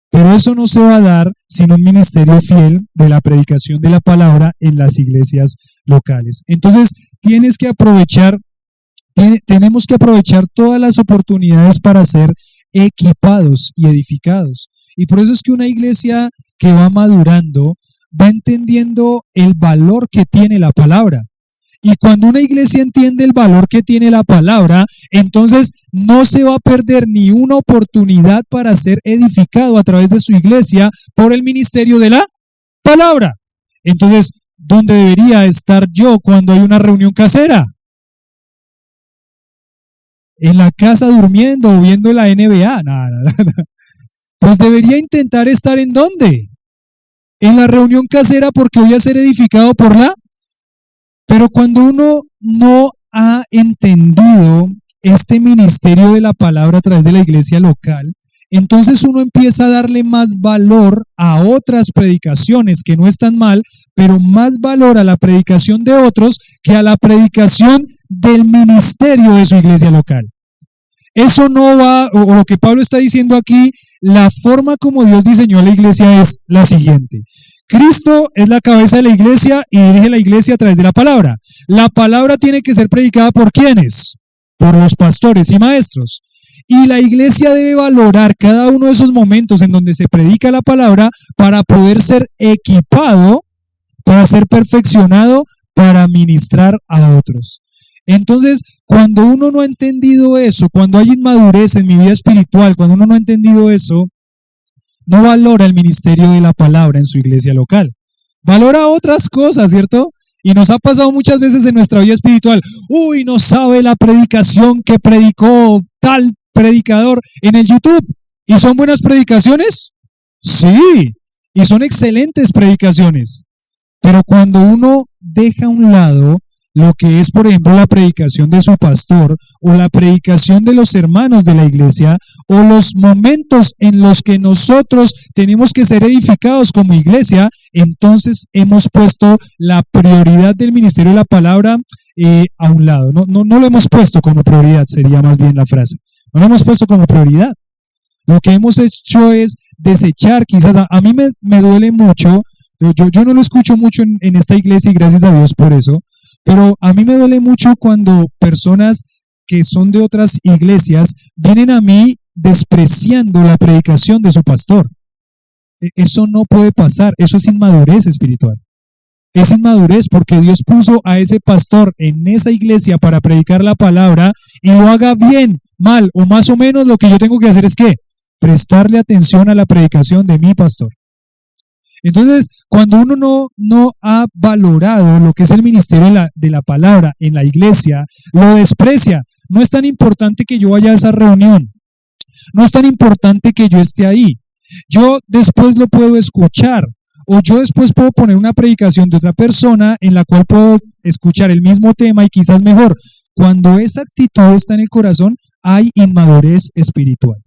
Pero eso no se va a dar sin un ministerio fiel de la predicación de la palabra en las iglesias locales. Entonces, tenemos que aprovechar todas las oportunidades para ser equipados y edificados. Y por eso es que una iglesia que va madurando va entendiendo el valor que tiene la palabra. Y cuando una iglesia entiende el valor que tiene la palabra, entonces no se va a perder ni una oportunidad para ser edificado a través de su iglesia por el ministerio de la palabra. Entonces, ¿dónde debería estar yo cuando hay una reunión casera? ¿En la casa durmiendo o viendo la NBA? Nada. Pues debería intentar estar ¿en dónde? En la reunión casera, porque voy a ser edificado por la. Pero cuando uno no ha entendido este ministerio de la palabra a través de la iglesia local, entonces uno empieza a darle más valor a otras predicaciones que no están mal, pero más valor a la predicación de otros que a la predicación del ministerio de su iglesia local. Eso no va, o lo que Pablo está diciendo aquí, la forma como Dios diseñó la iglesia es la siguiente. Cristo es la cabeza de la iglesia y dirige la iglesia a través de la palabra. La palabra tiene que ser predicada ¿por quiénes? Por los pastores y maestros. Y la iglesia debe valorar cada uno de esos momentos en donde se predica la palabra para poder ser equipado, para ser perfeccionado, para ministrar a otros. Entonces, cuando uno no ha entendido eso, cuando hay inmadurez en mi vida espiritual, cuando uno no ha entendido eso, no valora el ministerio de la palabra en su iglesia local. Valora otras cosas, ¿cierto? Y nos ha pasado muchas veces en nuestra vida espiritual. Uy, no sabe la predicación que predicó tal predicador en el YouTube. ¿Y son buenas predicaciones? Sí, y son excelentes predicaciones. Pero cuando uno deja a un lado lo que es, por ejemplo, la predicación de su pastor o la predicación de los hermanos de la iglesia o los momentos en los que nosotros tenemos que ser edificados como iglesia, entonces hemos puesto la prioridad del ministerio de la palabra a un lado. No lo hemos puesto como prioridad, sería más bien la frase. No lo hemos puesto como prioridad. Lo que hemos hecho es desechar, quizás a mí me duele mucho, yo no lo escucho mucho en esta iglesia y gracias a Dios por eso. Pero a mí me duele mucho cuando personas que son de otras iglesias vienen a mí despreciando la predicación de su pastor. Eso no puede pasar, eso es inmadurez espiritual. Es inmadurez porque Dios puso a ese pastor en esa iglesia para predicar la palabra y lo haga bien, mal o más o menos, lo que yo tengo que hacer es ¿qué? Prestarle atención a la predicación de mi pastor. Entonces, cuando uno no ha valorado lo que es el ministerio de la palabra en la iglesia, lo desprecia. No es tan importante que yo vaya a esa reunión. No es tan importante que yo esté ahí. Yo después lo puedo escuchar. O yo después puedo poner una predicación de otra persona en la cual puedo escuchar el mismo tema y quizás mejor. Cuando esa actitud está en el corazón, hay inmadurez espiritual.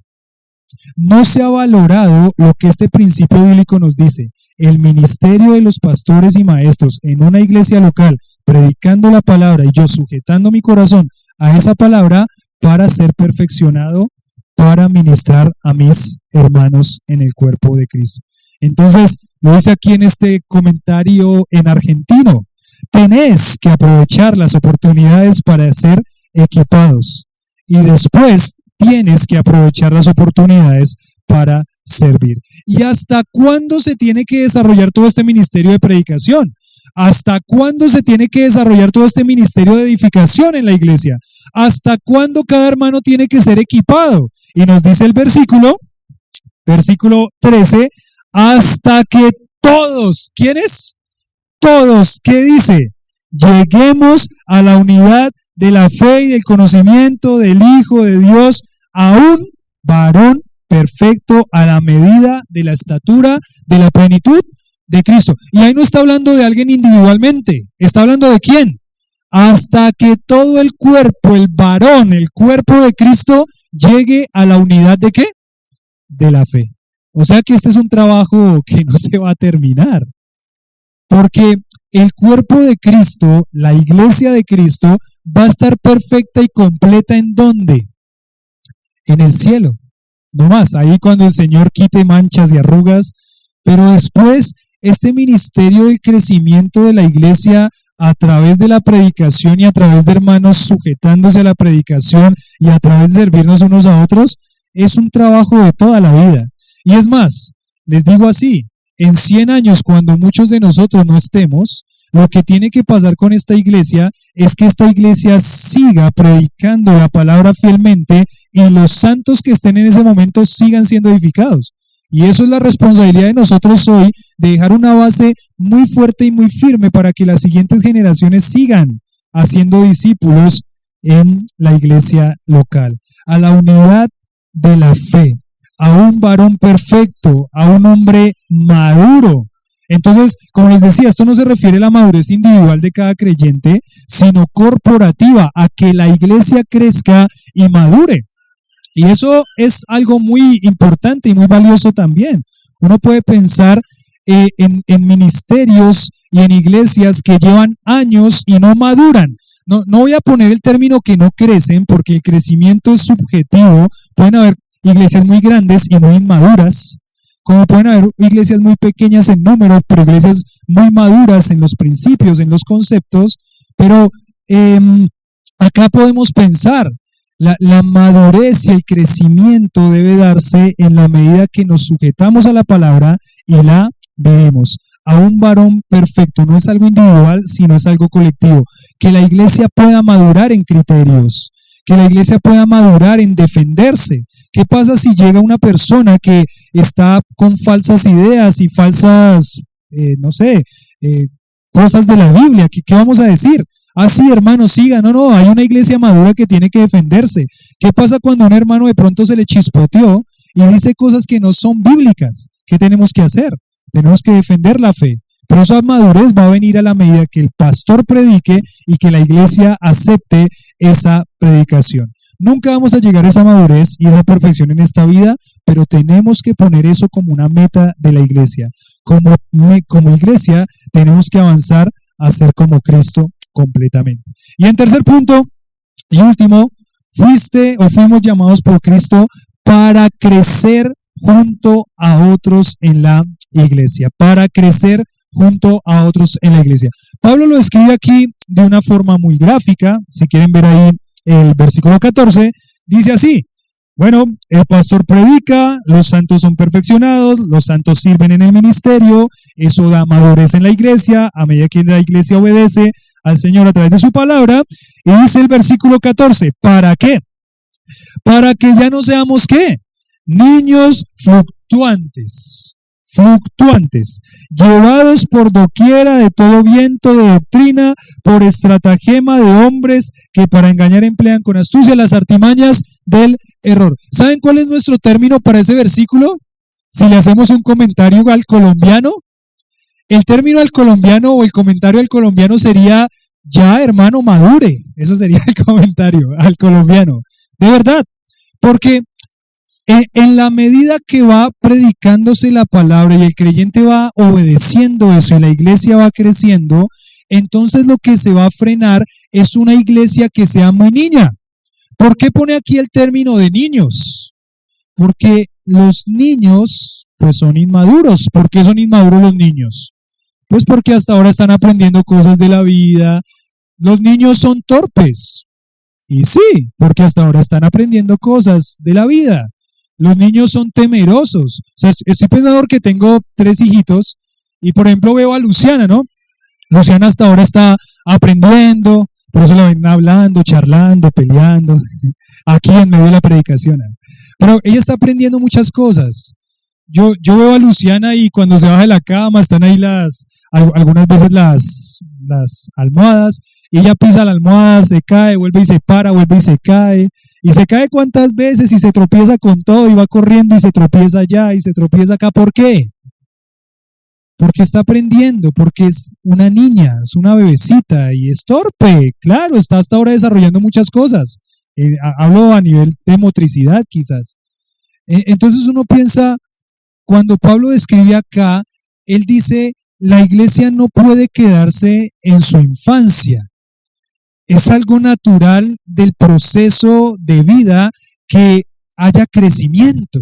No se ha valorado lo que este principio bíblico nos dice. El ministerio de los pastores y maestros en una iglesia local, predicando la palabra y yo sujetando mi corazón a esa palabra para ser perfeccionado, para ministrar a mis hermanos en el cuerpo de Cristo. Entonces, lo dice aquí en este comentario en argentino, tenés que aprovechar las oportunidades para ser equipados y después tienes que aprovechar las oportunidades para servir. ¿Y hasta cuándo se tiene que desarrollar todo este ministerio de predicación? ¿Hasta cuándo se tiene que desarrollar todo este ministerio de edificación en la iglesia? ¿Hasta cuándo cada hermano tiene que ser equipado? Y nos dice el versículo 13, hasta que todos, ¿quiénes? Todos, ¿qué dice? Lleguemos a la unidad de la fe y del conocimiento del Hijo de Dios, a un varón perfecto a la medida de la estatura de la plenitud de Cristo. Y ahí no está hablando de alguien individualmente, está hablando de quién. Hasta que todo el cuerpo, el varón, el cuerpo de Cristo llegue a la unidad de ¿qué? De la fe. O sea que este es un trabajo que no se va a terminar. Porque el cuerpo de Cristo, la iglesia de Cristo, va a estar perfecta y completa ¿en dónde? En el cielo. No más, ahí cuando el Señor quite manchas y arrugas. Pero después, este ministerio del crecimiento de la iglesia a través de la predicación y a través de hermanos sujetándose a la predicación y a través de servirnos unos a otros, es un trabajo de toda la vida. Y es más, les digo así, en 100 años, cuando muchos de nosotros no estemos, lo que tiene que pasar con esta iglesia es que esta iglesia siga predicando la palabra fielmente y los santos que estén en ese momento sigan siendo edificados. Y eso es la responsabilidad de nosotros hoy, de dejar una base muy fuerte y muy firme para que las siguientes generaciones sigan haciendo discípulos en la iglesia local. A la unidad de la fe, a un varón perfecto, a un hombre maduro. Entonces, como les decía, esto no se refiere a la madurez individual de cada creyente, sino corporativa, a que la iglesia crezca y madure. Y eso es algo muy importante y muy valioso también. Uno puede pensar en ministerios y en iglesias que llevan años y no maduran. No voy a poner el término que no crecen, porque el crecimiento es subjetivo. Pueden haber iglesias muy grandes y muy inmaduras, como pueden haber iglesias muy pequeñas en número, pero iglesias muy maduras en los principios, en los conceptos. Pero acá podemos pensar, la madurez y el crecimiento debe darse en la medida que nos sujetamos a la palabra y la vivimos. A un varón perfecto no es algo individual, sino es algo colectivo. Que la iglesia pueda madurar en criterios, que la iglesia pueda madurar en defenderse. ¿Qué pasa si llega una persona que está con falsas ideas y falsas, cosas de la Biblia? ¿Qué vamos a decir? Ah, sí, hermano, siga. No, hay una iglesia madura que tiene que defenderse. ¿Qué pasa cuando a un hermano de pronto se le chispoteó y dice cosas que no son bíblicas? ¿Qué tenemos que hacer? Tenemos que defender la fe. Pero esa madurez va a venir a la medida que el pastor predique y que la iglesia acepte esa predicación. Nunca vamos a llegar a esa madurez y esa perfección en esta vida, pero tenemos que poner eso como una meta de la iglesia. Como iglesia tenemos que avanzar a ser como Cristo completamente. Y en tercer punto y último, fuimos llamados por Cristo para crecer junto a otros en la iglesia, para crecer junto a otros en la iglesia. Pablo lo escribe aquí de una forma muy gráfica. Si quieren ver ahí el versículo 14, dice así: bueno, el pastor predica, los santos son perfeccionados, los santos sirven en el ministerio, eso da madurez en la iglesia, a medida que la iglesia obedece al Señor a través de su palabra. Y dice el versículo 14, ¿para qué? para que ya no seamos ¿qué? Niños fluctuantes, llevados por doquiera de todo viento de doctrina, por estratagema de hombres que para engañar emplean con astucia las artimañas del error. ¿Saben cuál es nuestro término para ese versículo? Si le hacemos un comentario al colombiano, el término al colombiano o el comentario al colombiano sería: ya, hermano, madure. Eso sería el comentario al colombiano. De verdad, porque en la medida que va predicándose la palabra y el creyente va obedeciendo eso y la iglesia va creciendo, entonces lo que se va a frenar es una iglesia que sea muy niña. ¿Por qué pone aquí el término de niños? Porque los niños pues son inmaduros. ¿Por qué son inmaduros los niños? Pues porque hasta ahora están aprendiendo cosas de la vida. Los niños son torpes. Y sí, porque hasta ahora están aprendiendo cosas de la vida. Los niños son temerosos. O sea, estoy pensando que tengo 3 hijitos y por ejemplo veo a Luciana, ¿no? Luciana hasta ahora está aprendiendo, por eso la ven hablando, charlando, peleando, aquí en medio de la predicación. Pero ella está aprendiendo muchas cosas. Yo veo a Luciana y cuando se baja de la cama están ahí algunas veces las almohadas, y ella pisa la almohada, se cae, vuelve y se para, vuelve y se cae cuántas veces y se tropieza con todo y va corriendo y se tropieza allá y se tropieza acá. ¿Por qué? Porque está aprendiendo, porque es una niña, es una bebecita y es torpe, claro, está hasta ahora desarrollando muchas cosas. Hablo a nivel de motricidad quizás. Entonces uno piensa, cuando Pablo describe acá, él dice: la iglesia no puede quedarse en su infancia. Es algo natural del proceso de vida que haya crecimiento.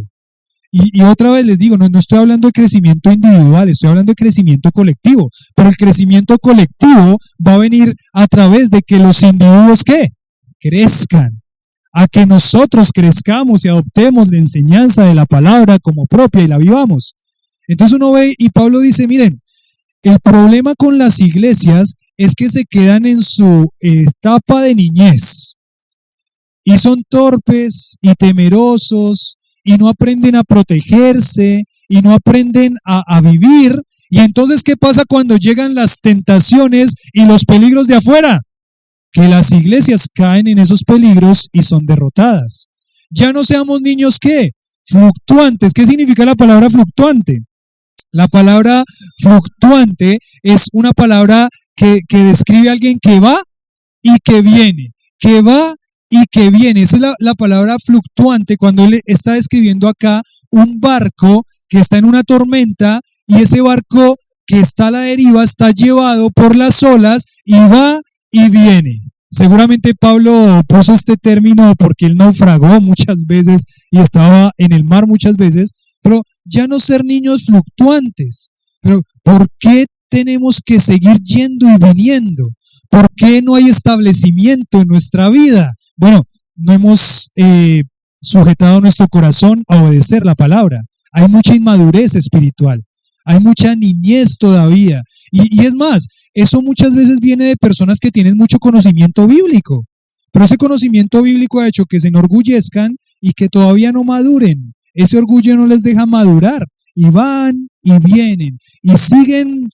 Y otra vez les digo, no estoy hablando de crecimiento individual, estoy hablando de crecimiento colectivo. Pero el crecimiento colectivo va a venir a través de que los individuos ¿qué? Crezcan. A que nosotros crezcamos y adoptemos la enseñanza de la palabra como propia y la vivamos. Entonces uno ve y Pablo dice: miren, el problema con las iglesias es que se quedan en su etapa de niñez y son torpes y temerosos y no aprenden a protegerse y no aprenden a vivir. Y entonces, ¿qué pasa cuando llegan las tentaciones y los peligros de afuera? Que las iglesias caen en esos peligros y son derrotadas. Ya no seamos niños ¿qué? Fluctuantes. ¿Qué significa la palabra fluctuante? La palabra fluctuante es una palabra que describe a alguien que va y que viene, que va y que viene. Esa es la palabra fluctuante cuando él está describiendo acá un barco que está en una tormenta y ese barco que está a la deriva está llevado por las olas y va y viene. Seguramente Pablo puso este término porque él naufragó muchas veces y estaba en el mar muchas veces, pero ya no ser niños fluctuantes. Pero ¿por qué tenemos que seguir yendo y viniendo? ¿Por qué no hay establecimiento en nuestra vida? Bueno, no hemos sujetado nuestro corazón a obedecer la palabra. Hay mucha inmadurez espiritual. Hay mucha niñez todavía. Y es más, eso muchas veces viene de personas que tienen mucho conocimiento bíblico. Pero ese conocimiento bíblico ha hecho que se enorgullezcan y que todavía no maduren. Ese orgullo no les deja madurar. Y van y vienen. Y siguen,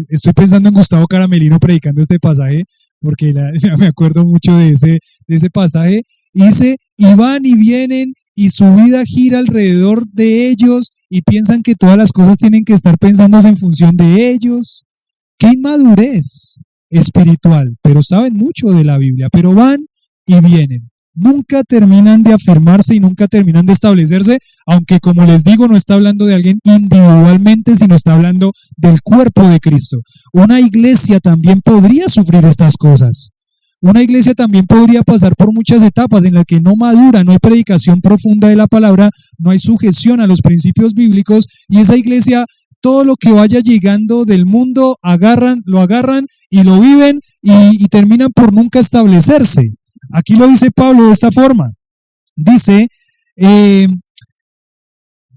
estoy pensando en Gustavo Caramelino predicando este pasaje, porque me acuerdo mucho de ese pasaje. Dice, y van y vienen, y su vida gira alrededor de ellos, y piensan que todas las cosas tienen que estar pensándose en función de ellos. ¡Qué inmadurez espiritual! Pero saben mucho de la Biblia, pero van y vienen. Nunca terminan de afirmarse y nunca terminan de establecerse, aunque como les digo, no está hablando de alguien individualmente, sino está hablando del cuerpo de Cristo. Una iglesia también podría sufrir estas cosas. Una iglesia también podría pasar por muchas etapas en las que no madura, no hay predicación profunda de la palabra, no hay sujeción a los principios bíblicos, y esa iglesia, todo lo que vaya llegando del mundo, lo agarran y lo viven y terminan por nunca establecerse. Aquí lo dice Pablo de esta forma. Dice,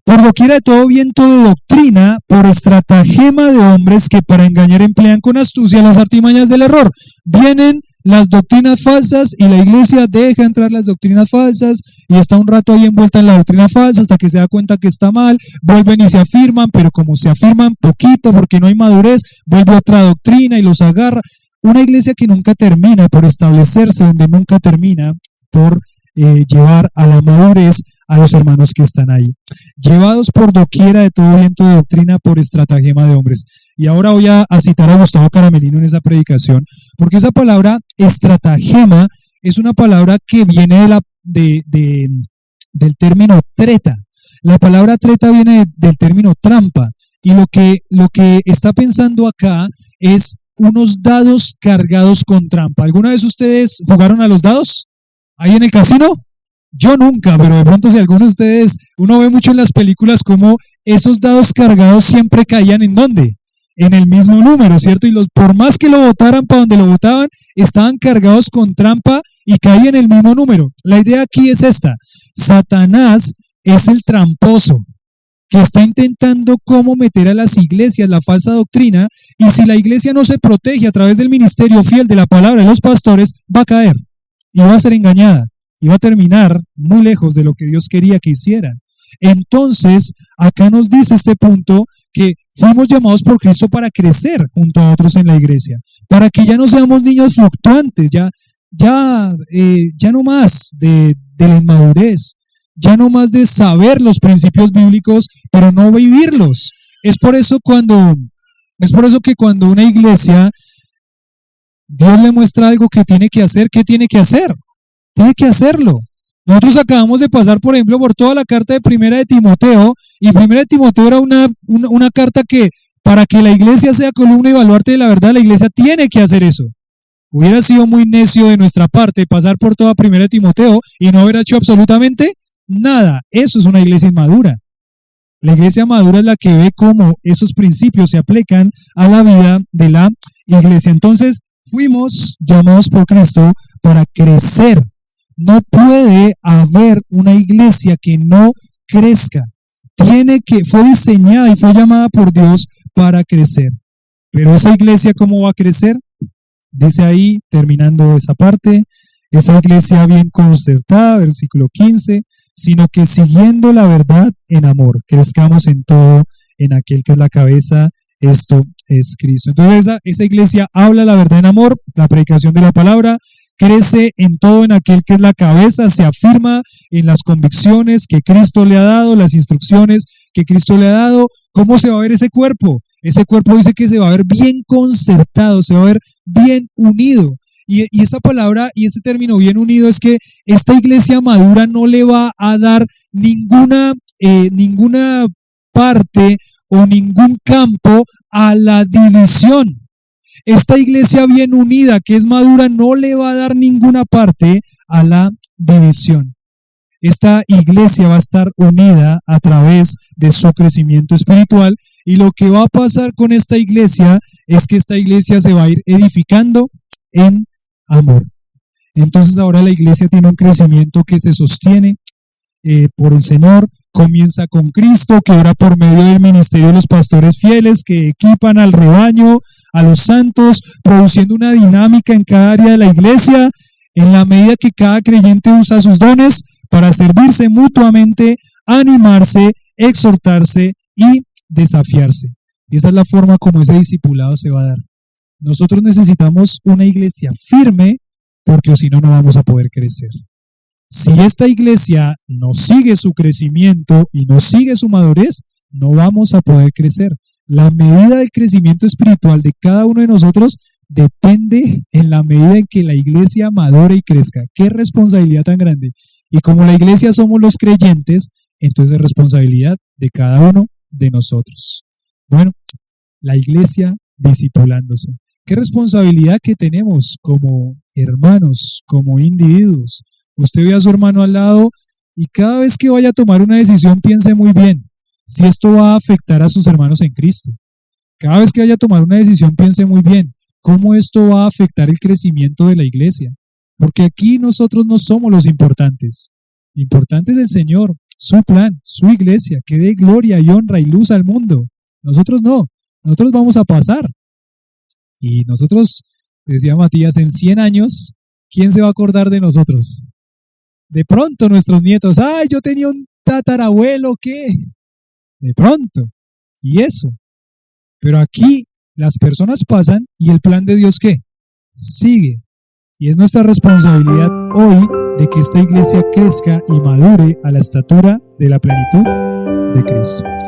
por doquiera de todo viento de doctrina, por estratagema de hombres que para engañar emplean con astucia las artimañas del error. Vienen las doctrinas falsas y la iglesia deja entrar las doctrinas falsas y está un rato ahí envuelta en la doctrina falsa hasta que se da cuenta que está mal, vuelven y se afirman, pero como se afirman poquito porque no hay madurez, vuelve otra doctrina y los agarra. Una iglesia que nunca termina por establecerse, donde nunca termina por llevar a la madurez a los hermanos que están ahí, llevados por doquiera de todo viento de doctrina por estratagema de hombres. Y ahora voy a citar a Gustavo Caramelino en esa predicación, porque esa palabra estratagema es una palabra que viene del término treta. La palabra treta viene del término trampa, y lo que está pensando acá es unos dados cargados con trampa. ¿Alguna vez ustedes jugaron a los dados ahí en el casino? Yo nunca, pero de pronto si alguno de ustedes, uno ve mucho en las películas como esos dados cargados siempre caían ¿en dónde? En el mismo número, ¿cierto? Y por más que lo botaran para donde lo botaban, estaban cargados con trampa y caían en el mismo número. La idea aquí es esta: Satanás es el tramposo que está intentando cómo meter a las iglesias la falsa doctrina, y si la iglesia no se protege a través del ministerio fiel de la palabra de los pastores, va a caer y va a ser engañada y va a terminar muy lejos de lo que Dios quería que hiciera. Entonces, acá nos dice este punto que fuimos llamados por Cristo para crecer junto a otros en la iglesia, para que ya no seamos niños fluctuantes, ya no más de la inmadurez, ya no más de saber los principios bíblicos, pero no vivirlos. Es por eso que cuando una iglesia, Dios le muestra algo que tiene que hacer, ¿qué tiene que hacer? Tiene que hacerlo. Nosotros acabamos de pasar, por ejemplo, por toda la carta de Primera de Timoteo, y Primera de Timoteo era una carta que para que la iglesia sea columna y baluarte de la verdad, la iglesia tiene que hacer eso. Hubiera sido muy necio de nuestra parte pasar por toda Primera de Timoteo y no haber hecho absolutamente nada. Eso es una iglesia inmadura. La iglesia madura es la que ve cómo esos principios se aplican a la vida de la iglesia. Entonces, fuimos llamados por Cristo para crecer. No puede haber una iglesia que no crezca. Fue diseñada y fue llamada por Dios para crecer. Pero esa iglesia, ¿cómo va a crecer? Dice ahí, terminando esa parte, esa iglesia bien concertada, versículo 15, sino que siguiendo la verdad en amor, crezcamos en todo, en aquel que es la cabeza, esto es Cristo. Entonces esa iglesia habla la verdad en amor, la predicación de la palabra, crece en todo en aquel que es la cabeza, se afirma en las convicciones que Cristo le ha dado, las instrucciones que Cristo le ha dado. ¿Cómo se va a ver ese cuerpo? Ese cuerpo dice que se va a ver bien concertado, se va a ver bien unido. Y esa palabra y ese término bien unido es que esta iglesia madura no le va a dar ninguna parte o ningún campo a la división. Esta iglesia bien unida, que es madura, no le va a dar ninguna parte a la división. Esta iglesia va a estar unida a través de su crecimiento espiritual, y lo que va a pasar con esta iglesia es que esta iglesia se va a ir edificando en amor. Entonces ahora la iglesia tiene un crecimiento que se sostiene por el Señor, comienza con Cristo, que ora por medio del ministerio de los pastores fieles que equipan al rebaño, a los santos, produciendo una dinámica en cada área de la iglesia, en la medida que cada creyente usa sus dones para servirse mutuamente, animarse, exhortarse y desafiarse. Y esa es la forma como ese discipulado se va a dar. Nosotros necesitamos una iglesia firme, porque si no, no vamos a poder crecer. Si esta iglesia no sigue su crecimiento y no sigue su madurez, no vamos a poder crecer. La medida del crecimiento espiritual de cada uno de nosotros depende en la medida en que la iglesia madure y crezca. ¡Qué responsabilidad tan grande! Y como la iglesia somos los creyentes, entonces es responsabilidad de cada uno de nosotros. Bueno, la iglesia discipulándose. ¡Qué responsabilidad que tenemos como hermanos, como individuos! Usted ve a su hermano al lado y cada vez que vaya a tomar una decisión piense muy bien si esto va a afectar a sus hermanos en Cristo. Cada vez que vaya a tomar una decisión piense muy bien cómo esto va a afectar el crecimiento de la iglesia. Porque aquí nosotros no somos los importantes. Importante es el Señor, su plan, su iglesia, que dé gloria y honra y luz al mundo. Nosotros no, nosotros vamos a pasar. Y nosotros Decía Matías, en 100 años, ¿quién se va a acordar de nosotros? De pronto nuestros nietos, ¡ay, yo tenía un tatarabuelo! ¿Qué? De pronto. Y eso. Pero aquí las personas pasan y el plan de Dios, ¿qué? Sigue. Y es nuestra responsabilidad hoy de que esta iglesia crezca y madure a la estatura de la plenitud de Cristo.